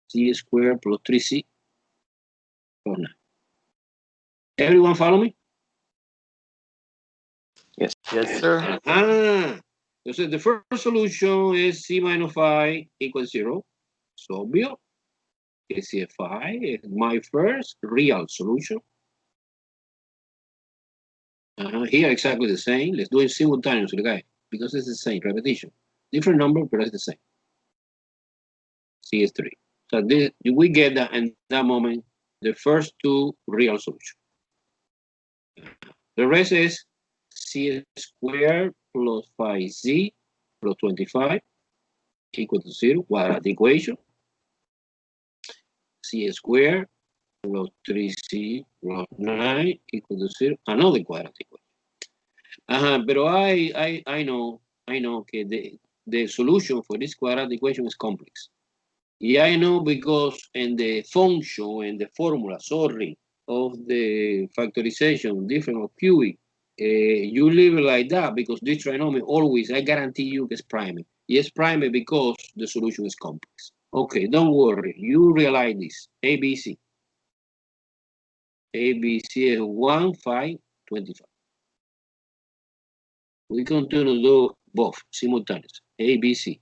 C squared plus 3C plus 9. Everyone follow me? Yes. Yes, sir. So the first solution is C minus 5 equals 0. So obvious. CFI is my first real solution. Here exactly the same. Let's do it simultaneously, guys, because it's the same repetition. Different number, but it's the same. CS3. So this, we get that in that moment, the first two real solutions. The rest is C squared plus 5Z plus 25 equal to 0, quadratic equation. C squared plus 3C plus 9 equal to 0, another quadratic equation. But I know okay, the solution for this quadratic equation is complex. Yeah, I know because in the function and the formula, sorry, of the factorization different of QE, you leave it like that because this trinomial always, I guarantee you, is prime. Yes, prime because the solution is complex. Okay, don't worry. You realize this. ABC. ABC is 1, 5, 25. We continue to do both simultaneously. ABC.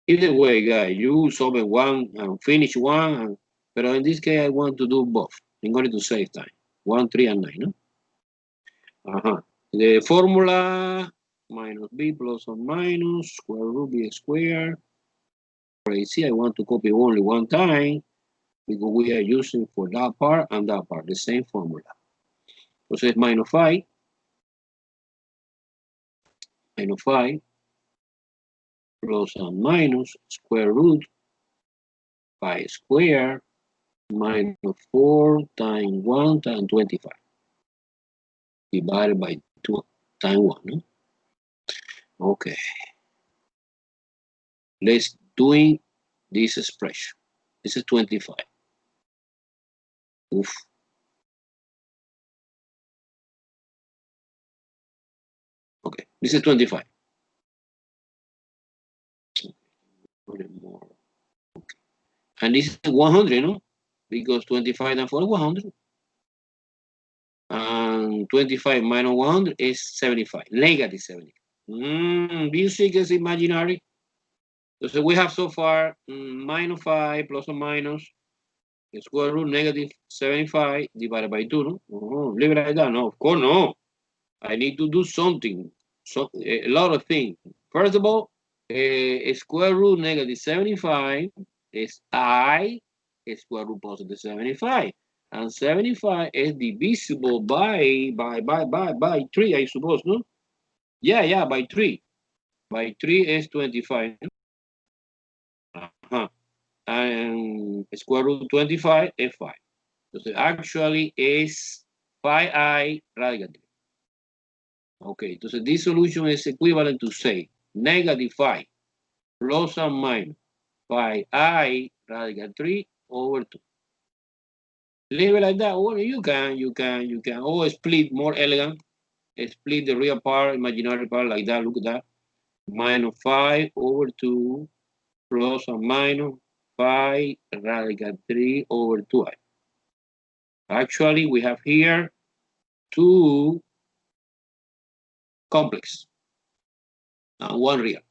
Either way, guys, you solve one and finish one, but in this case, I want to do both in order to save time. 1, 3, and 9. No? The formula minus b plus or minus square root b squared. See, I want to copy only one time because we are using for that part and that part the same formula. So it's minus 5 plus or minus square root 5 squared minus 4 times 1 times 25 divided by 2 times 1. No? Okay. Let's doing this expression. This is 25. Oof. Okay, this is 25. More. Okay. And this is 100, no? Because 25 and 4 is 100. And 25 minus 100 is 75, negative 70. Do you see it's imaginary? So we have so far minus 5 plus or minus square root negative 75 divided by 2. No? Leave it like that. No, of course no. I need to do something. So a lot of things. First of all, square root negative 75 is I square root positive 75. And 75 is divisible by 3, I suppose, no? Yeah, by 3. By 3 is 25. And square root 25 is 5. So actually is 5i radical 3. Okay, so this solution is equivalent to say negative 5 plus or minus 5i radical 3 over 2. Leave it like that. Well, you can. Or split more elegant. Split the real part, imaginary part like that. Look at that. Minus 5 over 2 plus or minus 5 radical 3 over 2i. Actually, we have here 2 complex and 1 real.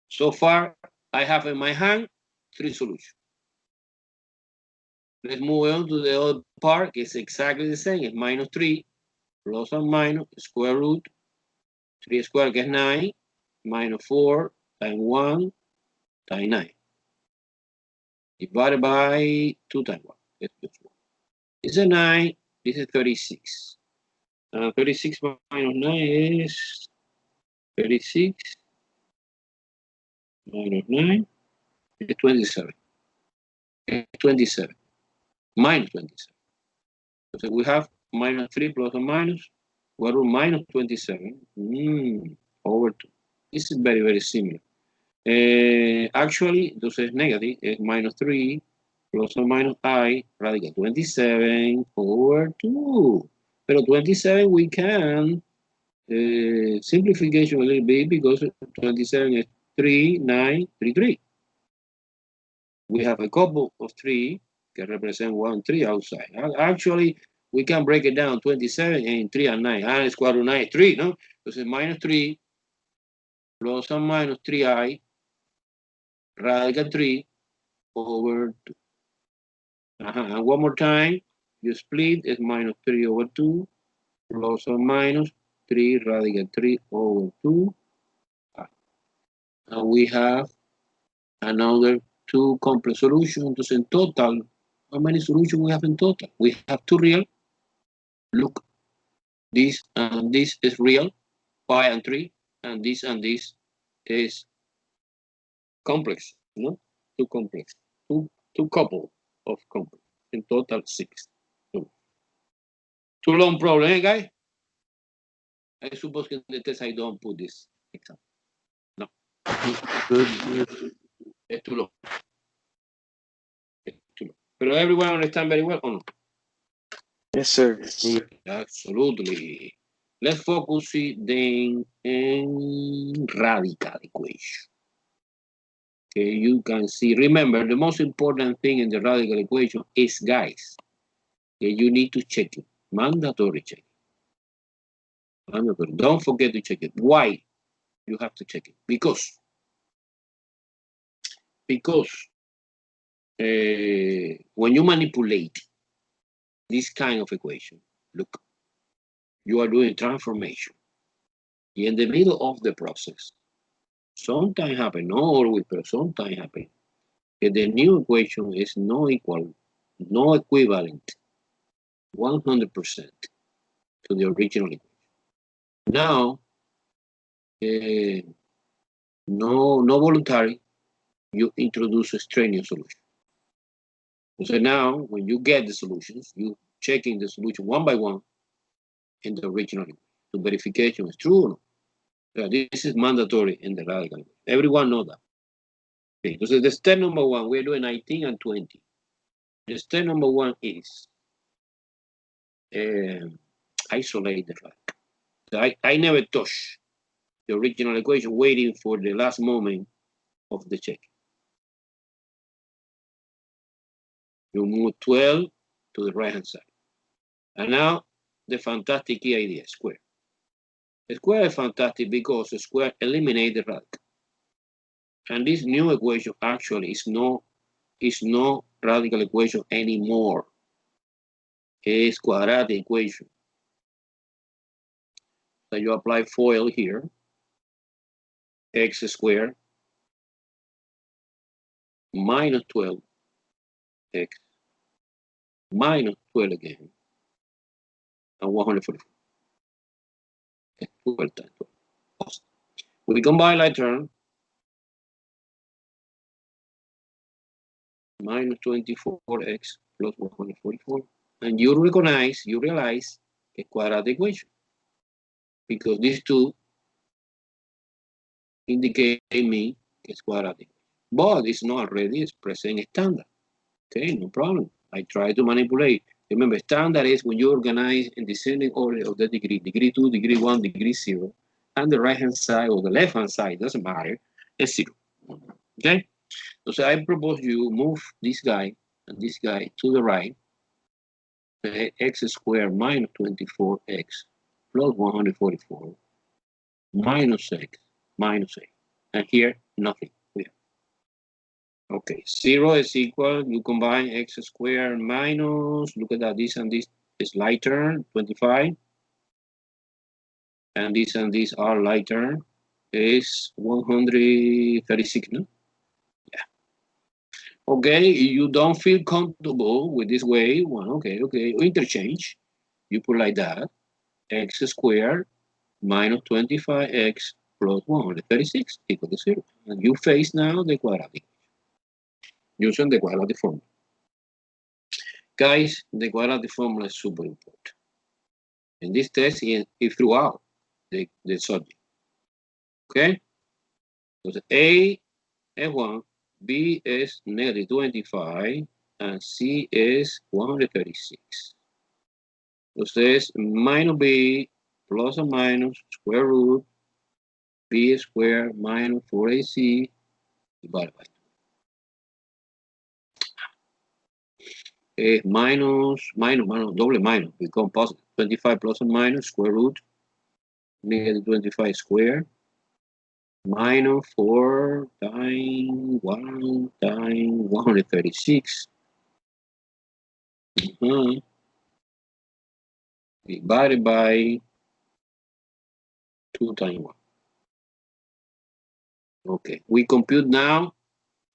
So far, I have in my hand 3 solutions. Let's move on to the other part. It's exactly the same. It's minus 3 plus or minus square root 3 squared is 9 minus 4 times 1 times 9 divided by 2 times 1. This is 9. This is 36. 36 minus 9 is 36 minus 9 is 27. It's 27. Minus 27. So we have minus 3 plus or minus, well, minus 27 over 2. This is very, very similar. Actually, this is negative. It's minus 3 plus or minus I radical 27 over 2. But 27 we can simplification a little bit because 27 is 3, 9, 3, 3. We have a couple of 3 can represent 1, 3 outside. Actually, we can break it down 27 and 3 and 9. And square root 9 is 3, no? So it's minus 3 plus or minus 3i radical 3 over 2. And one more time, you split is minus 3 over 2 plus or minus 3 radical 3 over 2. And we have another two complex solutions. In total, how many solutions we have in total? We have two real. Look, this and this is real, pi and 3, and this is complex, no? Two complex, two couple of complex. In total, 6. Too long problem, eh, guys? I suppose in the test I don't put this example. No. Good. It's too long. It's too long. But everyone understand very well or no? Yes, sir. Absolutely. Let's focus then in radical equation. Okay, you can see, remember, the most important thing in the radical equation is, guys, okay, you need to check it. Mandatory check. Mandatory. Don't forget to check it. Why you have to check it? Because when you manipulate this kind of equation, look, you are doing transformation. In the middle of the process, sometimes happen, not always, but sometimes happen, that the new equation is no equivalent 100% to the original equation. Now, no voluntary, you introduce a extraneous solution. So now, when you get the solutions, you checking the solution one by one in the original equation. The verification is true or not. So this is mandatory in the radical equation. Everyone knows that. Okay, so the step number 1, we're doing 19 and 20. The step number 1 is isolate the radical. So I never touch the original equation, waiting for the last moment of the check. You move 12 to the right-hand side. And now, the fantastic key idea, square. The square is fantastic because the square eliminates the radical. And this new equation actually is no radical equation anymore. It's quadratic equation. So you apply FOIL here, x squared minus 12x minus 12 again, and 144. 12 times 12. We combine like term, minus 24x plus 144, and you realize a quadratic equation, because these two indicate me it's quadratic, but it's not already expressed in standard. Okay, no problem. I try to manipulate. Remember, standard is when you organize in descending order of the degree 2, degree 1, degree 0, and the right-hand side or the left-hand side, doesn't matter, is 0. Okay? So I propose you move this guy and this guy to the right, x squared minus 24x plus 144 minus x minus a. And here, nothing. Okay, 0 is equal, you combine x squared minus, look at that, this and this is lighter, 25. And this are lighter, is 136, no? Yeah. Okay, you don't feel comfortable with this way, well, okay, interchange. You put like that, x squared minus 25x plus 136 equal to 0. And you face now the quadratic, using the quadratic formula. Guys, the quadratic formula is super important. In this test, it throughout the subject. Okay? So A is 1, B is negative 25, and C is 136. Entonces, minus B plus or minus square root B squared minus 4AC divided by 2. Minus, double minus, become positive. 25 plus or minus square root negative 25 squared minus 4 times 1 times 136 divided by 2 times 1. Okay, we compute now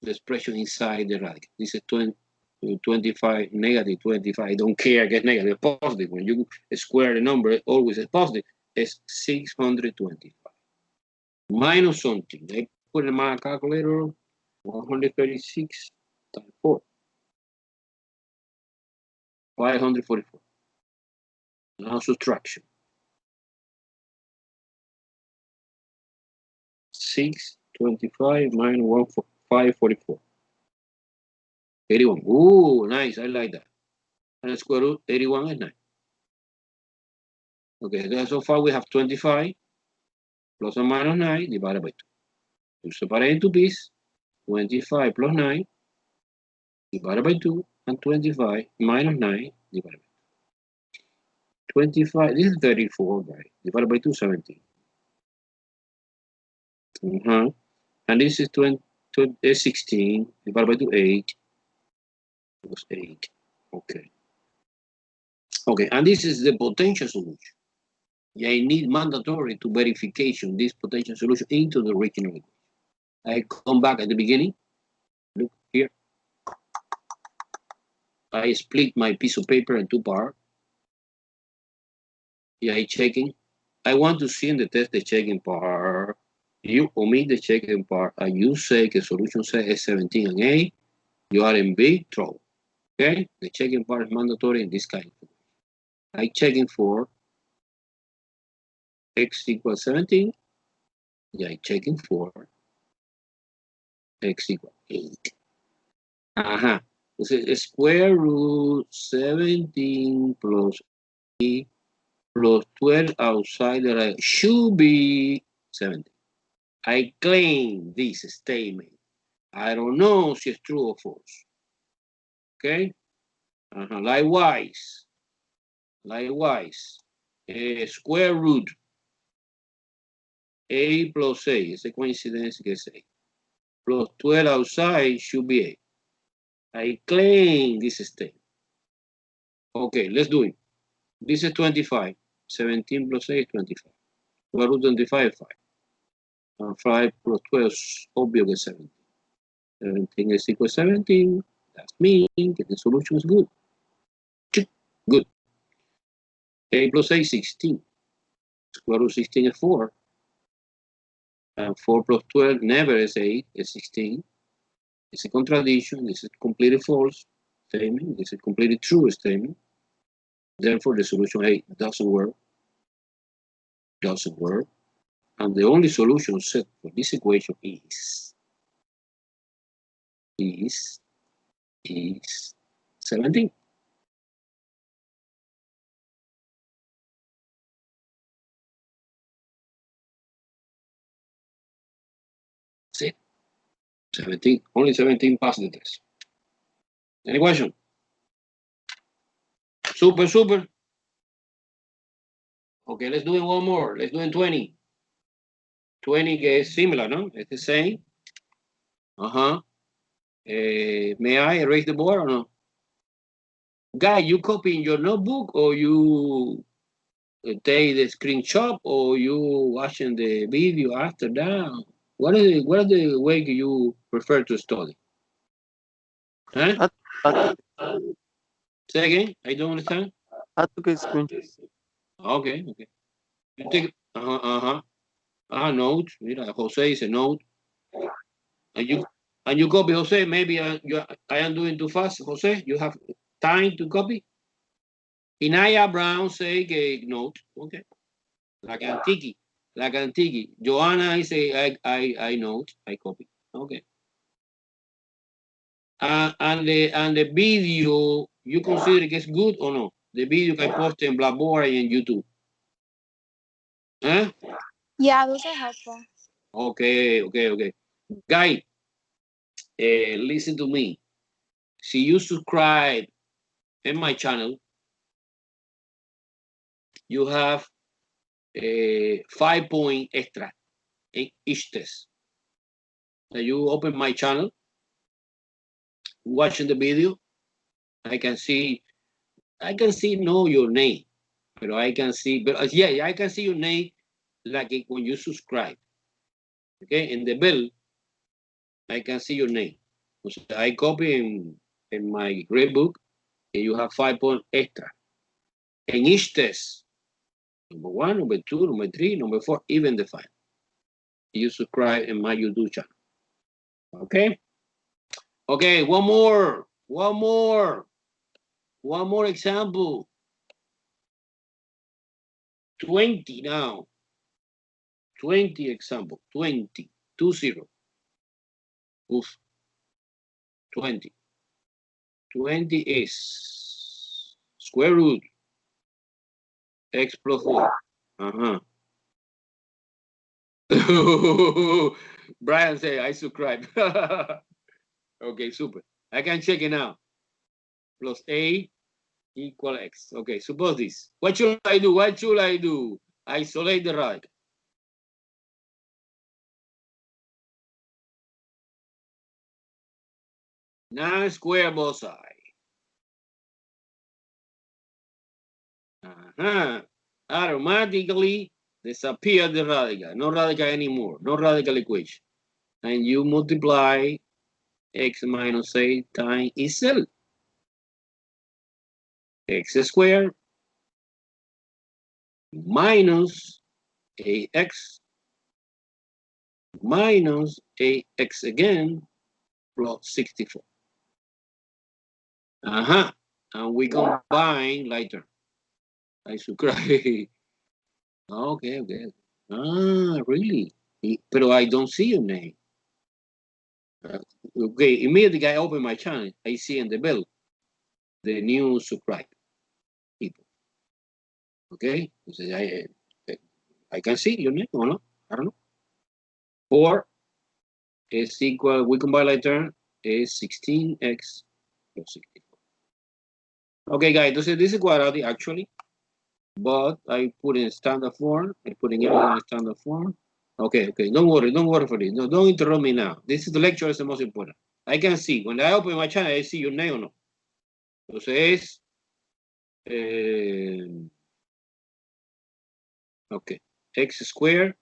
the expression inside the radical. This is 25, negative 25. I don't care, get negative, positive. When you square the number, always is positive. It's 625. Minus something. I put in my calculator, 136 times 4. 544. Now subtraction. 625 minus 544. 81. Ooh, nice. I like that. And square root 81 is 9. Okay, so far we have 25 plus or minus 9 divided by 2. You separate into pieces. 25 plus 9 divided by 2 and 25 minus 9 divided by 2. 25, this is 34, right? Divided by 2, 17. And this is 16 divided by 2, 8. Plus 8. Okay. Okay, and this is the potential solution. I need mandatory to verification this potential solution into the original equation. I come back at the beginning. Look here. I split my piece of paper in 2 parts. Yeah, I checking. I want to see in the test the checking part. You omit the checking part and you say the solution says 17 and 8. You are in big trouble. Okay? The checking part is mandatory in this kind of situation. I checking for x equals 17. Yeah, I checking for x equals 8. This is square root 17 plus 8 plus 12 outside the right should be 17. I claim this statement. I don't know if it's true or false. Okay? Likewise, square root a plus a, it's a coincidence que es a, plus 12 outside should be a. I claim this statement. Okay, let's do it. This is 25. 17 plus 8 is 25. Square root 25 is 5. And 5 plus 12 is obvious 17. 17 is equal to 17. That means that the solution is good. Good. A plus A is 16. Square root 16 is 4. And 4 plus 12 never is 8, it's 16. It's a contradiction. This is completely false statement. This is completely true statement. Therefore, the solution A doesn't work. Doesn't work. And the only solution set for this equation is 17. That's it. 17. Only 17 passed the test. Any question? Super, super. Okay, let's do it one more. Let's do it 20. 20 is similar, no? It's the same. May I erase the board or no? Guy, you copy in your notebook or you take the screenshot or you watching the video after that? What is the way you prefer to study? Huh? Say again? I don't understand. I took a screenshot. Okay. You take note. Jose is a note. And you copy, Jose. Maybe I am doing too fast, Jose. You have time to copy. Inaya Brown say a note. Okay. Like Antiki. Joanna I say I note. I copy. Okay. And the video you consider it is good or no? The video I post in Blackboard and YouTube. Huh? Yeah, those are helpful. Okay. Guy, listen to me. See, you subscribe in my channel, you have 5 points extra in each test. Now you open my channel, watching the video, I can see know your name, but I can see, I can see your name like when you subscribe. Okay, in the bell, I can see your name. So I copy in my grade book, and you have 5 points extra. In each test, number 1, number 2, number 3, number 4, even the final. You subscribe in my YouTube channel. Okay? Okay, one more example. 20 now. 20 example. 20. 20. Oof. 20. 20 is square root x plus 4. Brian said, I subscribe. Okay, super. I can check it now. Plus a equal x. Okay, suppose this. What should I do? What should I do? Isolate the radical. Now square both sides. Automatically disappear the radical. No radical anymore. No radical equation. And you multiply x minus a times itself. X squared minus ax minus ax again plus 64. And we combine later. I subscribe. Okay. Really? But I don't see your name. Okay, immediately I open my channel. I see in the bell the new subscribe people. Okay, I can see your name or not? I don't know. 4 is equal, we combine later, is 16x plus 64. Okay, guys, this is quadratic actually, but I put in standard form. I put in everything in standard form. Okay, don't worry for this. No, don't interrupt me now. This is the lecture is the most important. I can see, when I open my channel, I see your name or no. Entonces, okay, x squared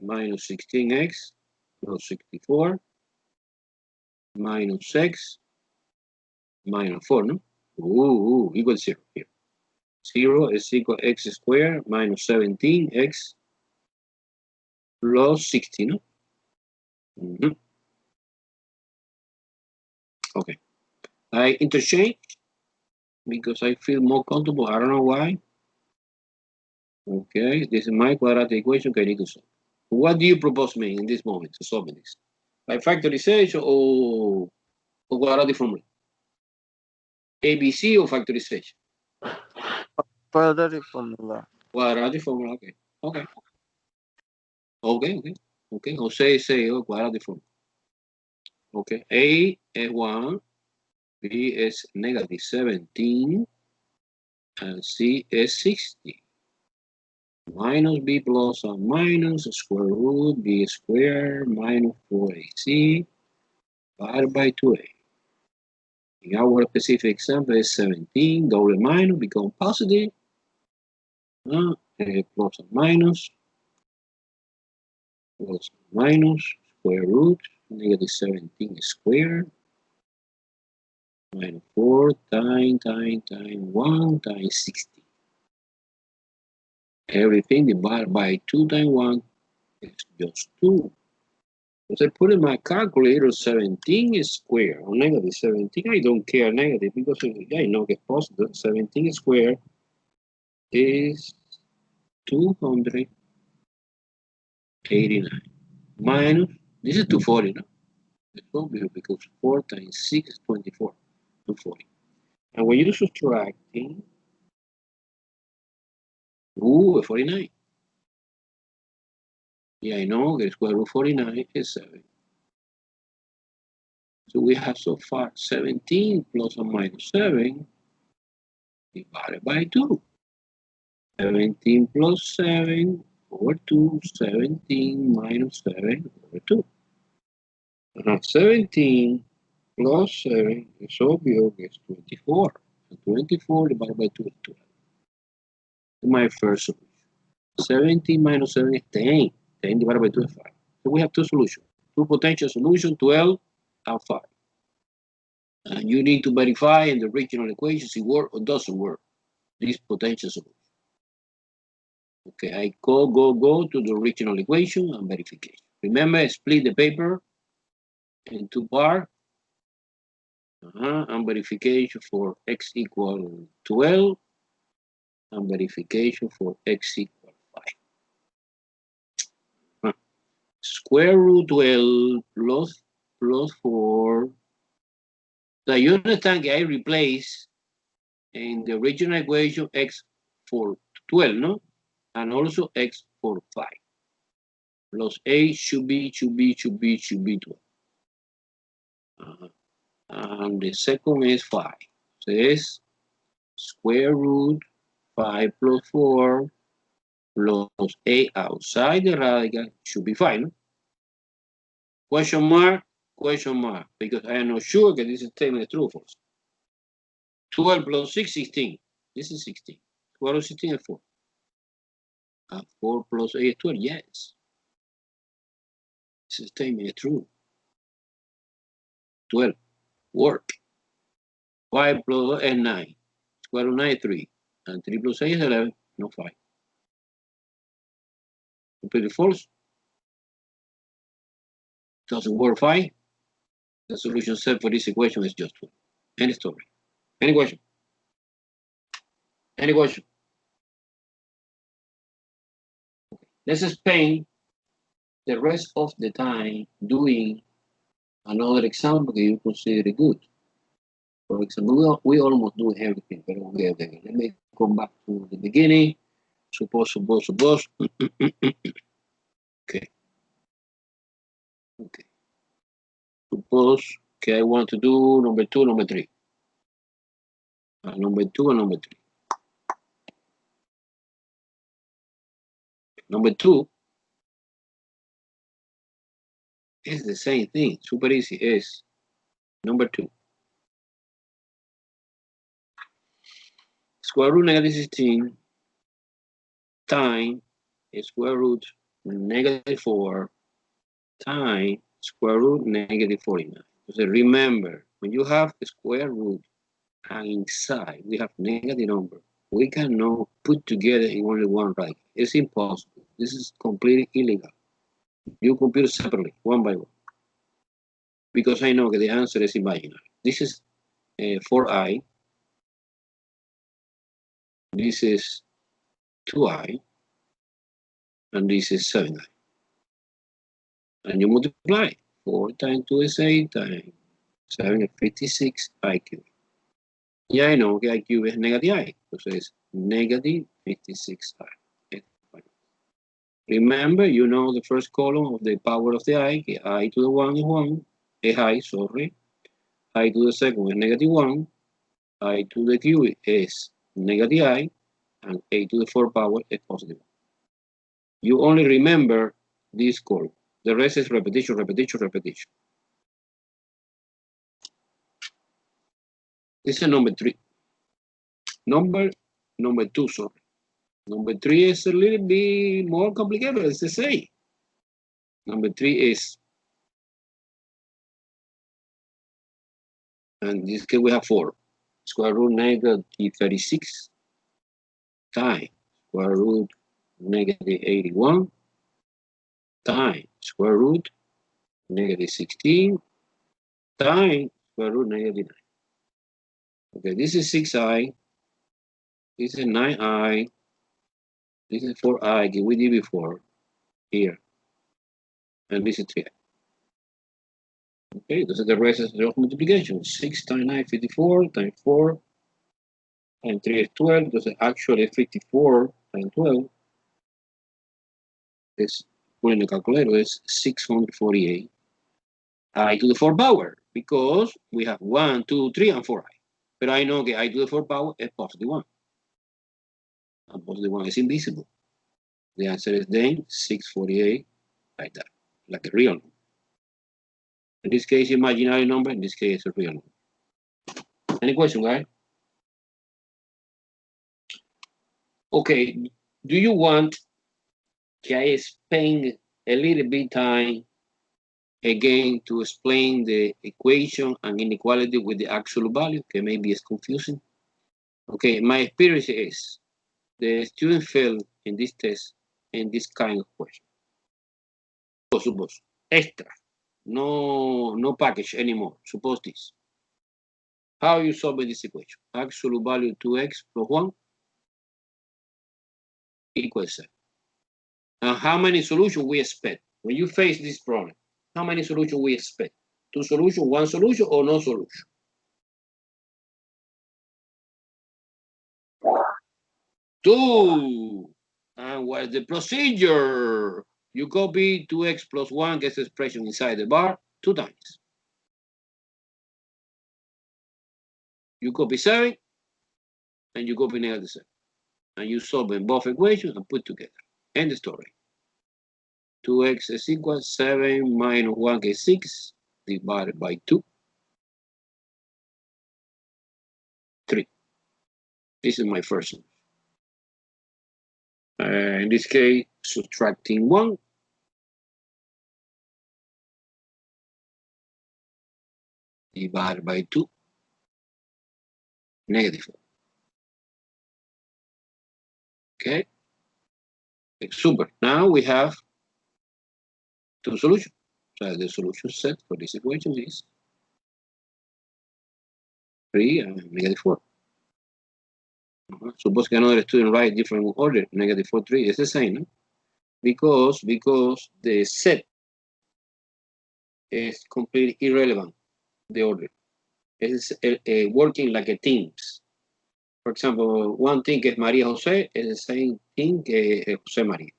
minus 16x plus 64 minus x minus 4, no? Equal 0 here. 0 is equal to x squared minus 17x plus 60, no? Okay. I interchange because I feel more comfortable. I don't know why. Okay, this is my quadratic equation I need to solve. What do you propose me in this moment to solve this? By factorization or quadratic formula? ABC or factorization? Quadratic formula. Quadratic formula, okay. Jose say quadratic formula. Okay, A is 1, B is negative 17, and C is 60. Minus B plus or minus square root B squared minus 4AC divided by 2A. In our specific example is 17, double minus become positive. Plus or minus, plus or minus, square root, negative 17 squared, minus 4 times 1 times 60. Everything divided by 2 times 1 is just 2. As I put in my calculator 17 squared or negative 17, I don't care negative because I know it's positive. 17 squared is 289 minus, this is 240 now. It's obvious because 4 times 6 is 24, 240. And when you do subtracting, 49. Yeah, I know the square root 49 is 7. So we have so far 17 plus or minus 7 divided by 2. 17 plus 7 over 2, 17 minus 7 over 2. 17 plus 7 is obvious, it's 24. So 24 divided by 2 is 12. My first solution. 17 minus 7 is 10. 10 divided by 2 is 5. So we have two solutions. two potential solution, 12 and 5. And you need to verify in the original equation if it works or doesn't work, this potential solution. Okay, I go to the original equation and verification. Remember, split the paper in two parts. And verification for x equal 12 and verification for x equal 5. Square root 12 plus 4. So you understand that I replace in the original equation x for 12, no? And also x for 5. Plus 8 should be 12. And the second is 5. So it's square root 5 plus 4 plus 8 outside the radical should be 5. No? Question mark, because I am not sure that this statement is true or false. 12 plus 6, 16. This is 16. 12 plus 16 is 4. 4 plus 8 is 12, yes. This statement is true. 12, work. 5 plus 8 is 9. Square root 9 is 3. And 3 plus 8 is 11, no 5. Completely false. Doesn't work 5. The solution set for this equation is just 12. Any story. Any question? Any question? Let's spend the rest of the time doing another example that you consider good. For example, we almost do everything, but okay. Let me come back to the beginning. Suppose. Okay. Suppose, I want to do number 2, number 3. Number 2 and number 3. Number 2 is the same thing. Super easy. Is number 2. Square root negative 16 times square root negative 4 times square root negative 49. So remember, when you have a square root and inside we have negative number, we cannot put together in only one radical. It's impossible. This is completely illegal. You compute separately, one by one. Because I know that the answer is imaginary. This is 4i. This is 2i. And this is 7i. And you multiply. 4 times 2 is 8 times 7 is 56 I cube. Yeah, I know que I cube is negative I. So it's negative 56i. Remember, you know the first column of the power of the I to the 1 is 1. I to the second is negative 1. I to the cube is negative I. And a to the 4th power is positive 1. You only remember this column. The rest is repetition. This is number 3. Number 2, sorry. Number 3 is a little bit more complicated, as they say. Number 3 is, and in this case we have 4. Square root negative 36 times square root negative 81 times square root negative 16 times square root negative 9. Okay, this is 6i. This is 9i. This is 4i that we did before here. And this is 3i. Okay, this is the rest of multiplication. 6 times 9, 54 times 4 and 3 is 12. This is actually 54 times 12. This putting the calculator is 648 I to the 4th power because we have 1, 2, 3, and 4i. But I know that I to the 4th power is positive 1. And positive 1 is invisible. The answer is then 648 like that, like a real number. In this case, imaginary number. In this case, a real number. Any question, guys? Okay. Do you want I spend a little bit time again to explain the equation and inequality with the absolute value, okay, maybe it's confusing. Okay, my experience is the student failed in this test in this kind of question. Suppose extra, no package anymore. Suppose this. How you solve this equation? Absolute value 2x plus 1 equals 7. And how many solutions we expect? When you face this problem, how many solutions we expect? 2 solutions, 1 solution, or no solution? 2. And what's the procedure? You copy 2x plus 1 gets expression inside the bar 2 times. You copy 7, and you copy negative 7. And you solve in both equations and put together. End the story. 2x is equal 7 minus 1 is 6 divided by 2. 3. This is my first one. In this case, subtracting 1. Divided by 2. Negative 4. Okay. Super. Now we have 2 solutions. So the solution set for this equation is 3 and negative 4. Suppose another student write different order, negative 4, 3 is the same, no? Because the set is completely irrelevant, the order. It's working like a teams. For example, one thing is Maria Jose is the same thing que Jose Maria.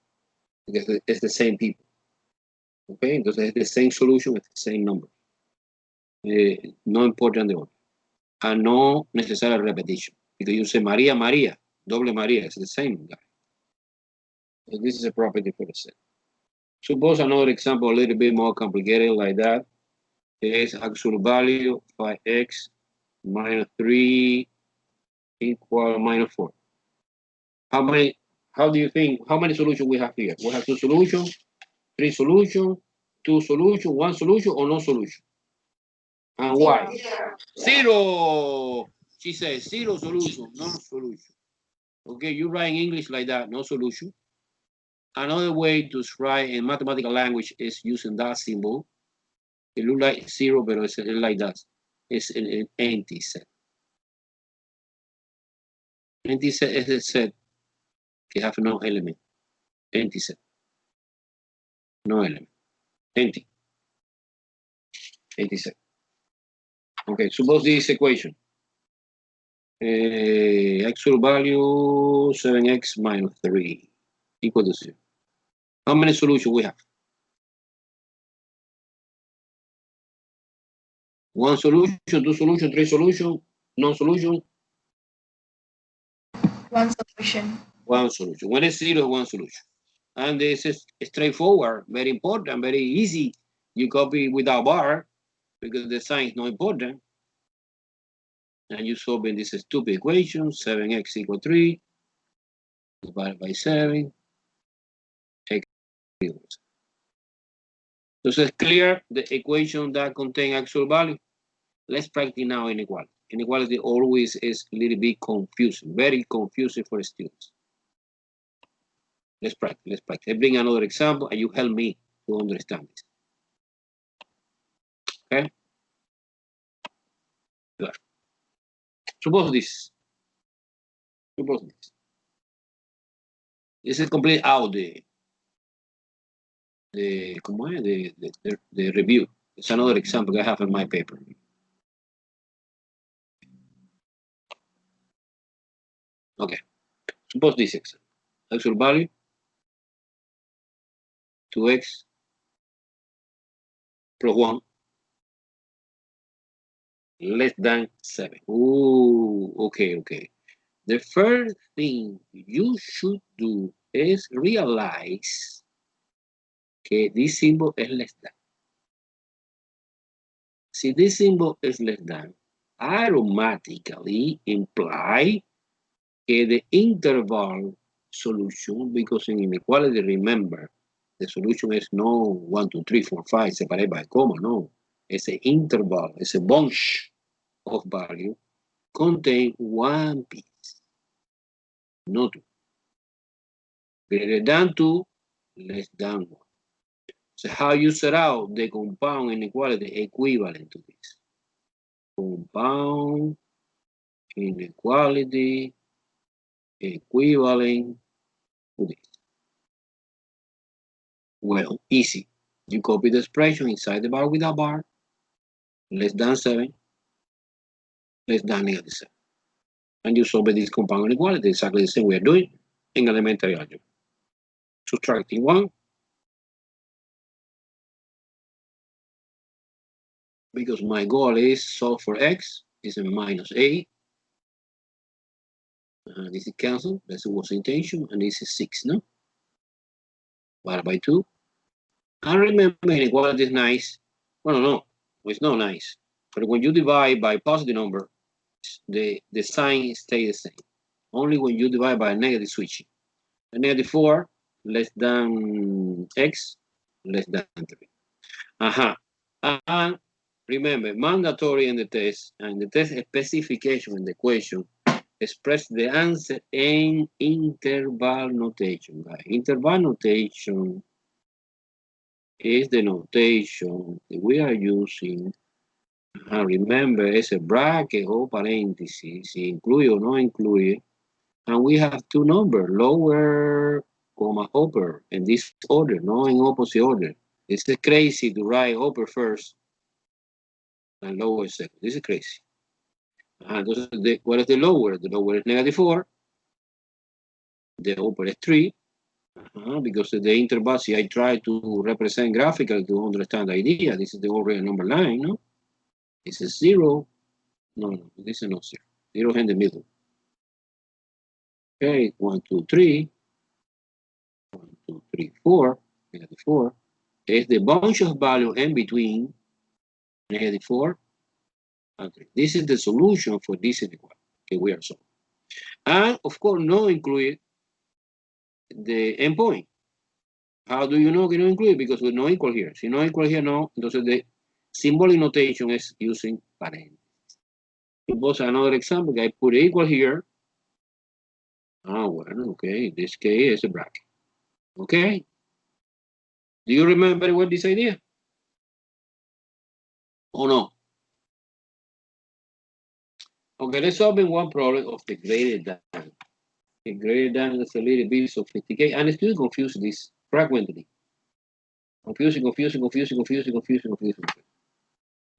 Because it's the same people. Okay, entonces es the same solution, it's the same number. No important the order. And no necessary repetition. Because you say Maria, Maria, double Maria, it's the same guy. So this is a property for the set. Suppose another example a little bit more complicated like that is absolute value 5x minus 3 equal minus 4. How do you think, how many solutions we have here? We have 2 solutions, 3 solutions, 2 solutions, 1 solution, or no solution? And why? 0. She says 0 solution, no solution. Okay, you write in English like that, no solution. Another way to write in mathematical language is using that symbol. It looks like 0, but it's like that. It's an empty set. Empty set is a set that have no element. Empty set. No element. Empty. Empty set. Okay, suppose this equation. Actual value 7x minus 3 equal to 0. How many solutions we have? 1 solution, 2 solution, 3 solution, no solution? 1 solution. 1 solution. When it's 0, 1 solution. And this is straightforward, very important, very easy. You copy without bar because the sign is not important. And you solve in this stupid equation, 7x equal 3 divided by 7. X equals. So it's clear the equation that contains actual value. Let's practice now inequality. Inequality always is a little bit confusing, very confusing for students. Let's practice, let's practice. I bring another example and you help me to understand this. Okay? Good. Suppose this. Suppose this. This is complete out the review. It's another example I have in my paper. Okay. Suppose this example. Actual value 2x plus 1 less than 7. Ooh, okay. The first thing you should do is realize que this symbol is less than. See, this symbol is less than, automatically imply que the interval solution, because in inequality, remember, The solution is no 1, 2, 3, 4, 5 separated by a comma. No, it's an interval. It's a bunch of value contain one piece, not two. Greater than 2, less than 1. So how you set out the compound inequality equivalent to this? Compound inequality equivalent to this. Well, easy. You copy the expression inside the bar with a bar, less than 7, less than negative 7. And you solve this compound inequality exactly the same way we're doing in elementary algebra. Subtracting 1, because my goal is solve for x, is a minus a. This is cancelled, that was the intention, and this is 6, no? Divided by 2. And remember, inequality is nice. Well, no, it's not nice. But when you divide by positive number, the sign stays the same. Only when you divide by negative switching. A negative 4 less than x less than 3. And remember, mandatory in the test, and the test specification in the question, express the answer in interval notation, guys. Interval notation is the notation that we are using. Remember, it's a bracket or parentheses, include or not include. And we have two numbers, lower, comma, upper, in this order, not in opposite order. It's crazy to write upper first and lower second. This is crazy. What is the lower? The lower is negative 4. The upper is 3. Because the interval, see, I try to represent graphically to understand the idea. This is the already number line, no? This is 0. No, this is not 0. 0 in the middle. Okay, 1, 2, 3. 1, 2, 3, 4. Negative 4. There's the bunch of value in between negative 4 and 3. This is the solution for this inequality. Okay, we are solving. And of course, no include the endpoint. How do you know que no include? Because we no equal here. Si no equal here, no. Entonces the symbolic notation is using parentheses. Suppose another example, I put equal here. Well, okay, this case is a bracket. Okay. Do you remember what this idea? Or no? Okay, let's solve one problem of the greater than. The greater than is a little bit sophisticated, and students confuse this frequently. Confusing. Let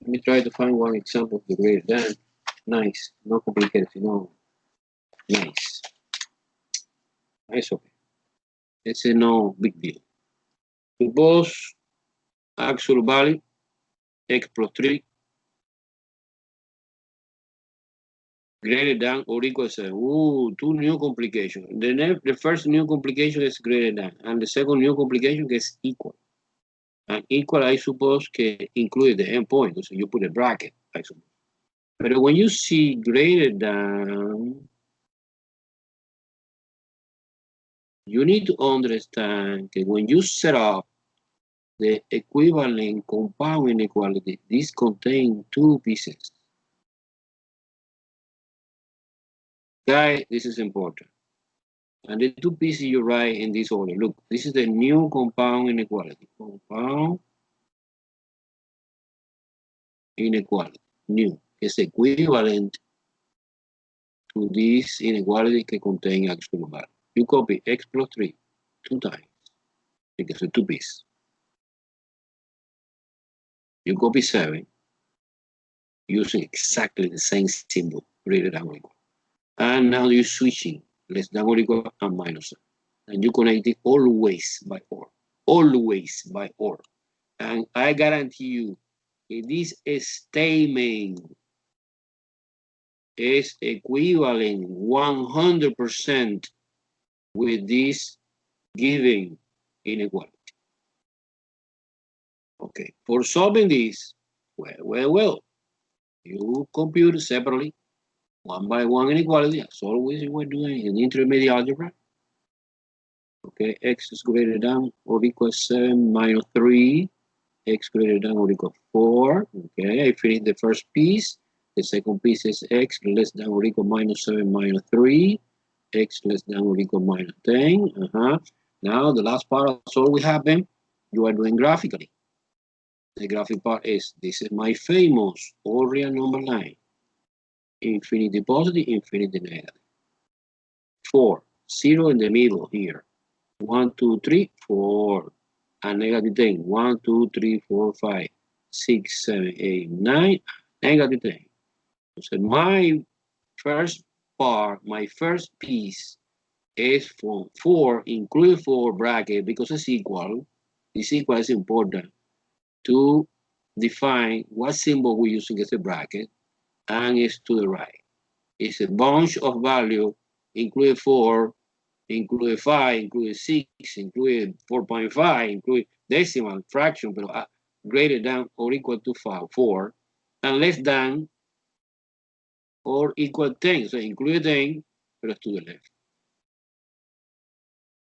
me try to find one example of the greater than. Nice, not complicated, no. Nice. It's okay. It's a no big deal. Suppose actual value x plus 3 greater than or equal to 7. Two new complications. The first new complication is greater than, and the second new complication is equal. And equal, I suppose, can include the endpoint. So you put a bracket, I suppose. But when you see greater than, you need to understand that when you set up the equivalent compound inequality, this contains two pieces. Guys, this is important. And the two pieces you write in this order. Look, this is the new compound inequality. Compound inequality, new, is equivalent to this inequality que contain actual value. You copy x plus 3 2 times because it's two pieces. You copy 7 using exactly the same symbol, greater than or equal. And now you're switching less than or equal and minus 7. And you connect it always by OR. Always by OR. And I guarantee you, this statement is equivalent 100% with this given inequality. Okay, for solving this, well, you compute separately, one by one inequality, as always we're doing in intermediate algebra. Okay, x is greater than or equal 7 minus 3. X greater than or equal 4. Okay, I finished the first piece. The second piece is x less than or equal minus 7 minus 3. X less than or equal minus 10. Now the last part of all we have been, you are doing graphically. The graphic part is, this is my famous all real number line. Infinity positive, infinity negative. 4, 0 in the middle here. 1, 2, 3, 4. And negative 10. 1, 2, 3, 4, 5, 6, 7, 8, 9. Negative 10. So my first part, my first piece is from 4, include 4 bracket, because it's equal. This equal is important to define what symbol we're using as a bracket, and it's to the right. It's a bunch of value, include 4, include 5, include 6, include 4.5, include decimal, fraction, but greater than or equal to 4, and less than or equal 10. So include 10, but to the left.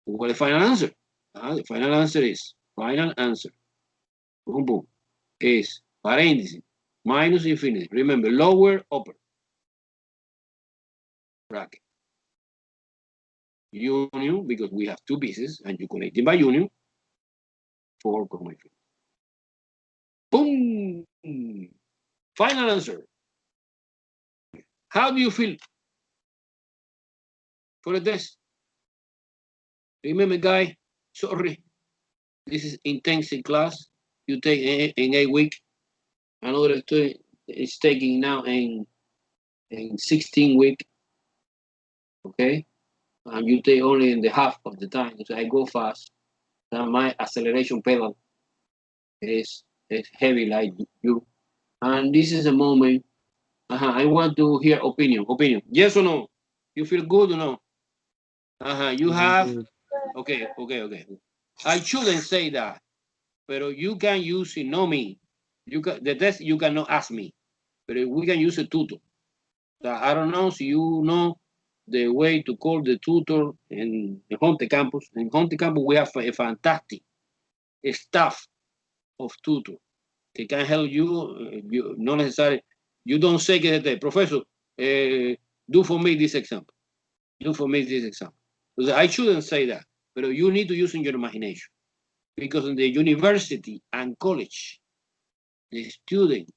What is the final answer? The final answer is, boom, boom, is parenthesis, minus infinity. Remember, lower, upper bracket. Union, because we have two pieces, and you connect it by union, 4, infinity. Boom! Final answer. How do you feel for the test? Remember, guy, sorry, this is intensive class. You take in a week. Another student is taking now in 16 week. Okay, and you take only in the half of the time. So I go fast. Now my acceleration pedal is heavy like you. And this is a moment. I want to hear opinion. Yes or no? You feel good or no? You have. Okay. I shouldn't say that, but you can use it. No me. You can the test. You cannot ask me, but we can use a tutor. So I don't know if you know the way to call the tutor in the Honte campus. In Honte campus, we have a fantastic staff of tutor that can help you. You not necessarily. You don't say que professor, do for me this example. Do for me this example. So I shouldn't say that, but you need to use in your imagination, because in the university and college, the student